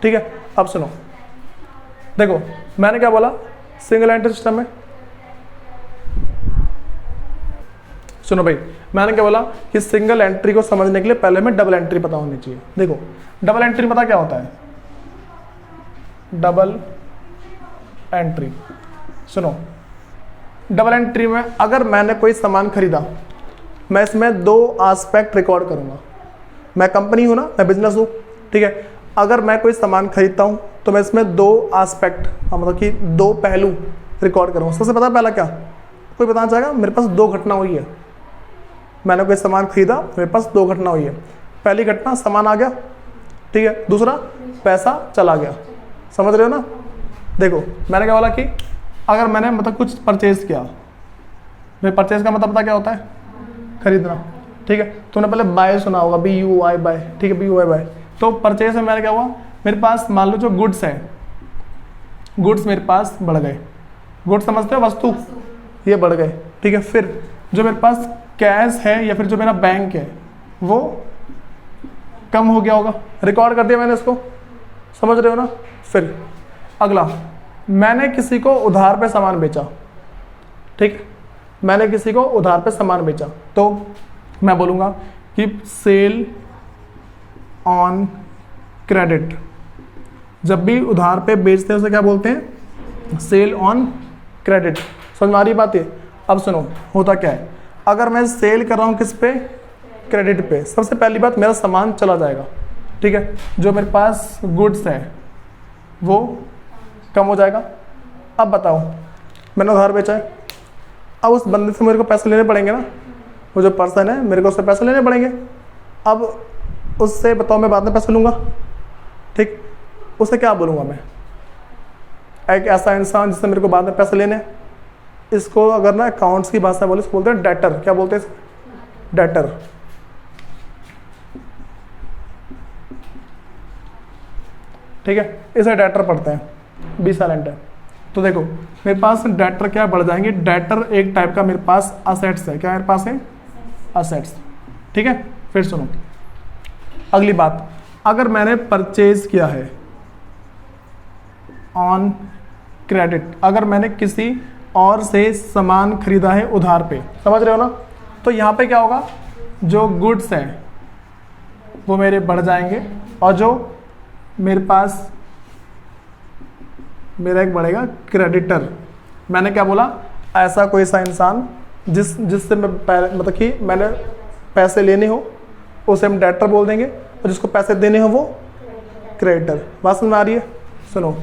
ठीक है, अब सुनो, देखो मैंने क्या बोला सिंगल एंट्री सिस्टम में। सुनो भाई, मैंने क्या बोला कि सिंगल एंट्री को समझने के लिए पहले में डबल एंट्री पता होनी चाहिए। देखो डबल एंट्री पता क्या होता है? डबल एंट्री, सुनो, डबल एंट्री में अगर मैंने कोई सामान खरीदा, मैं इसमें दो एस्पेक्ट रिकॉर्ड करूंगा। मैं कंपनी हूं ना, मैं बिजनेस हूं, ठीक है। अगर मैं कोई सामान खरीदता हूं तो मैं इसमें दो एस्पेक्ट, मतलब कि दो पहलू रिकॉर्ड करूंगा। सबसे पता पहला क्या, कोई बताना चाहेगा? मेरे पास दो घटना हुई है, मैंने कोई सामान खरीदा, मेरे पास दो घटना हुई है। पहली घटना सामान आ गया, ठीक है, दूसरा पैसा चला गया। समझ रहे हो ना? देखो मैंने क्या बोला कि अगर मैंने मतलब कुछ परचेज किया, भाई परचेज का मतलब पता क्या होता है? खरीदना, ठीक है। तुमने पहले बाय सुना होगा, BUY बाय, ठीक है, BUY बाय। तो परचेज में मैंने क्या हुआ, मेरे पास मान लो जो गुड्स है, गुड्स मेरे पास बढ़ गए। गुड्स समझते हो, वस्तु, ये बढ़ गए, ठीक है। फिर जो मेरे पास कैश है या फिर जो मेरा बैंक है वो कम हो गया होगा, रिकॉर्ड कर दिया मैंने इसको। समझ रहे हो ना? फिर अगला, मैंने किसी को उधार पे सामान बेचा, ठीक, मैंने किसी को उधार पे सामान बेचा, तो मैं बोलूँगा कि सेल ऑन क्रेडिट। जब भी उधार पे बेचते हैं उसे क्या बोलते हैं? Sale on credit. समझ में आ रही बात है? अब सुनो, होता क्या है, अगर मैं सेल कर रहा हूँ किस पे? क्रेडिट पे। सबसे पहली बात, मेरा सामान चला जाएगा, ठीक है, जो मेरे पास गुड्स है वो कम हो जाएगा। अब बताओ, मैंने उधार बेचा है, अब उस बंदे से मेरे को पैसे लेने पड़ेंगे ना, वो जो पर्सन है मेरे को उससे पैसे लेने पड़ेंगे। अब उससे बताओ मैं बाद में पैसे लूँगा, ठीक, उससे क्या बोलूँगा मैं? एक ऐसा इंसान जिससे मेरे को बाद में पैसे लेने हैं, इसको अगर ना अकाउंट्स की भाषा बोले, इसको बोलते हैं डेटर। क्या बोलते हैं? डेटर। ठीक है, इसे डेटर पढ़ते हैं, बी साइलेंट है। तो देखो मेरे पास डेटर क्या बढ़ जाएंगे? डेटर एक टाइप का मेरे पास असेट्स है। क्या मेरे पास है? असेट्स, ठीक है। फिर सुनो अगली बात, अगर मैंने परचेज किया है ऑन क्रेडिट, अगर मैंने किसी और से सामान खरीदा है उधार पे, समझ रहे हो ना? तो यहाँ पे क्या होगा, जो गुड्स हैं वो मेरे बढ़ जाएंगे और जो मेरे पास मेरा एक बढ़ेगा क्रेडिटर। मैंने क्या बोला? ऐसा कोई सा इंसान जिससे मैं मतलब कि मैंने पैसे लेने हो उसे हम डेटर बोल देंगे, और जिसको पैसे देने हो वो क्रेडिटर। बात समझ में आ रही है? सुनो,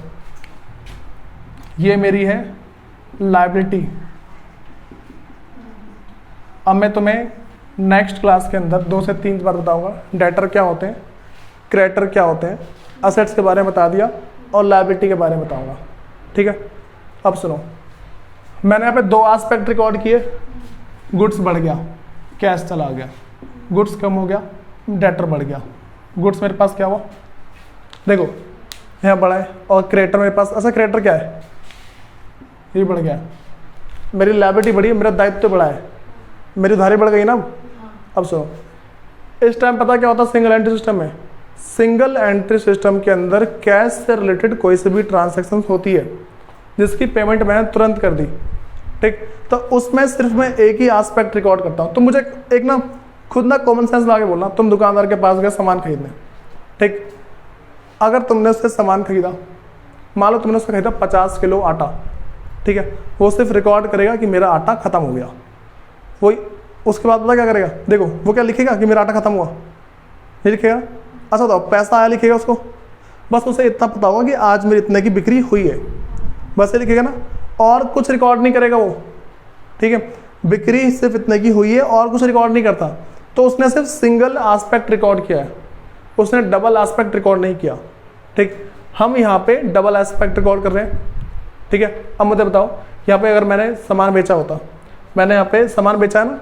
ये मेरी है लायबिलिटी। अब मैं तुम्हें नेक्स्ट क्लास के अंदर 2 से 3 बार बताऊंगा डेटर क्या होते हैं, क्रेडिटर क्या होते हैं, असेट्स के बारे में बता दिया और लायबिलिटी के बारे में बताऊंगा, ठीक है। अब सुनो, मैंने यहाँ पे 2 एस्पेक्ट रिकॉर्ड किए, गुड्स बढ़ गया, कैश चला गया, गुड्स कम हो गया, डेटर बढ़ गया। गुड्स मेरे पास क्या हुआ? देखो यहाँ बढ़ा है, और क्रेडिटर मेरे पास, ऐसा क्रेडिटर क्या है? ये बढ़ गया, मेरी लायबिलिटी बढ़ी है, मेरा दायित्व तो बढ़ा है, मेरी उधारी बढ़ गई ना। अब सुनो, इस टाइम पता क्या होता है सिंगल एंट्री सिस्टम में? सिंगल एंट्री सिस्टम के अंदर कैश से रिलेटेड कोई सी भी ट्रांजैक्शन होती है जिसकी पेमेंट मैंने तुरंत कर दी, ठीक, तो उसमें सिर्फ मैं एक ही एस्पेक्ट रिकॉर्ड करता हूँ। तो मुझे एक ना खुद ना कॉमन सेंस ला के बोलना, तुम दुकानदार के पास गए सामान खरीदने, ठीक, अगर तुमने उससे सामान खरीदा, मान लो तुमने उससे खरीदा 50 किलो आटा, ठीक है, वो सिर्फ रिकॉर्ड करेगा कि मेरा आटा खत्म हो गया। वही उसके बाद पता क्या करेगा? देखो वो क्या लिखेगा कि मेरा आटा खत्म हुआ, नहीं लिखेगा। अच्छा तो पैसा आया लिखेगा उसको, बस उसे इतना पता होगा कि आज मेरी इतने की बिक्री हुई है, बस ये लिखेगा ना, और कुछ रिकॉर्ड नहीं करेगा वो, ठीक है। बिक्री सिर्फ इतने की हुई है और कुछ रिकॉर्ड नहीं करता, तो उसने सिर्फ सिंगल एस्पेक्ट रिकॉर्ड किया है। उसने डबल एस्पेक्ट रिकॉर्ड नहीं किया। ठीक, हम यहाँ पे डबल एस्पेक्ट रिकॉर्ड कर रहे हैं। ठीक है, अब मुझे बताओ, यहाँ पे अगर मैंने सामान बेचा होता, मैंने यहाँ पे सामान बेचा है ना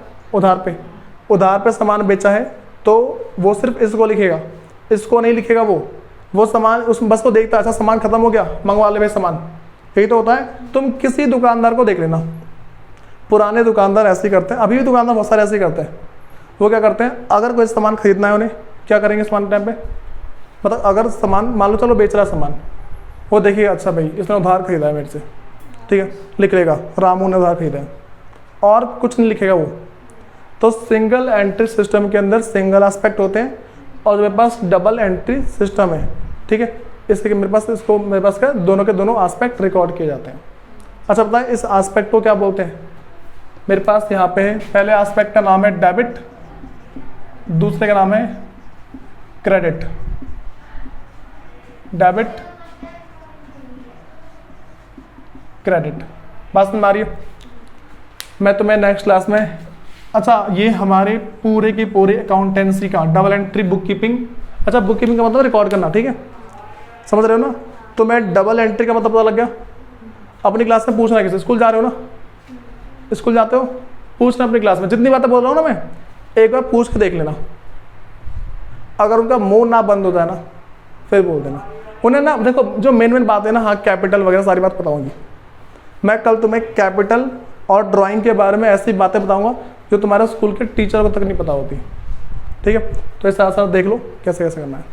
उधार पे सामान बेचा है, तो वो सिर्फ इसको लिखेगा, इसको नहीं लिखेगा। वो सामान उस बस को देखता है, अच्छा सामान खत्म हो गया, मंगवा ले भाई सामान। यही तो होता है। तुम किसी दुकानदार को देख लेना, पुराने दुकानदार ऐसे ही करते हैं, अभी भी दुकानदार बहुत सारे ऐसे ही करते हैं। वो क्या करते हैं, अगर कोई सामान खरीदना है उन्हें, क्या करेंगे सामान टाइम पे, मतलब अगर सामान मान लो चलो बेच रहा है सामान, वो देखिए अच्छा भाई इसने उधार खरीदा है मेरे से, ठीक है, लिख लेगा रामू ने उधार खरीदा है, और कुछ नहीं लिखेगा वो। तो सिंगल एंट्री सिस्टम के अंदर सिंगल एस्पेक्ट होते हैं, और मेरे पास डबल एंट्री सिस्टम है। ठीक है, इसलिए मेरे पास क्या दोनों के दोनों एस्पेक्ट रिकॉर्ड किए जाते हैं। अच्छा बताएं इस एस्पेक्ट को क्या बोलते हैं। मेरे पास यहाँ पे है, पहले एस्पेक्ट का नाम है डेबिट, दूसरे का नाम है क्रेडिट। डेबिट क्रेडिट, बात समझ आ रही है। मैं तुम्हें नेक्स्ट क्लास में, अच्छा ये हमारे पूरे की पूरी अकाउंटेंसी का डबल एंट्री बुक कीपिंग। अच्छा बुक कीपिंग का मतलब रिकॉर्ड करना, ठीक है, समझ रहे हो ना। तो मैं डबल एंट्री का मतलब पता लग गया। अपनी क्लास में पूछना किसी, स्कूल जा रहे हो ना, स्कूल जाते हो, पूछना अपनी क्लास में, जितनी बातें बोल रहा हूँ ना मैं, एक बार पूछ के देख लेना। अगर उनका मुंह ना बंद होता है ना, फिर बोल देना उन्हें ना। देखो जो मेन बात है ना, हाँ कैपिटल वगैरह सारी बात बताऊंगी मैं कल तुम्हें। कैपिटल और ड्राइंग के बारे में ऐसी बातें बताऊंगा जो तुम्हारे स्कूल के टीचर को तक नहीं पता होती। ठीक है, तो इस साथ साथ देख लो कैसे कैसे करना है।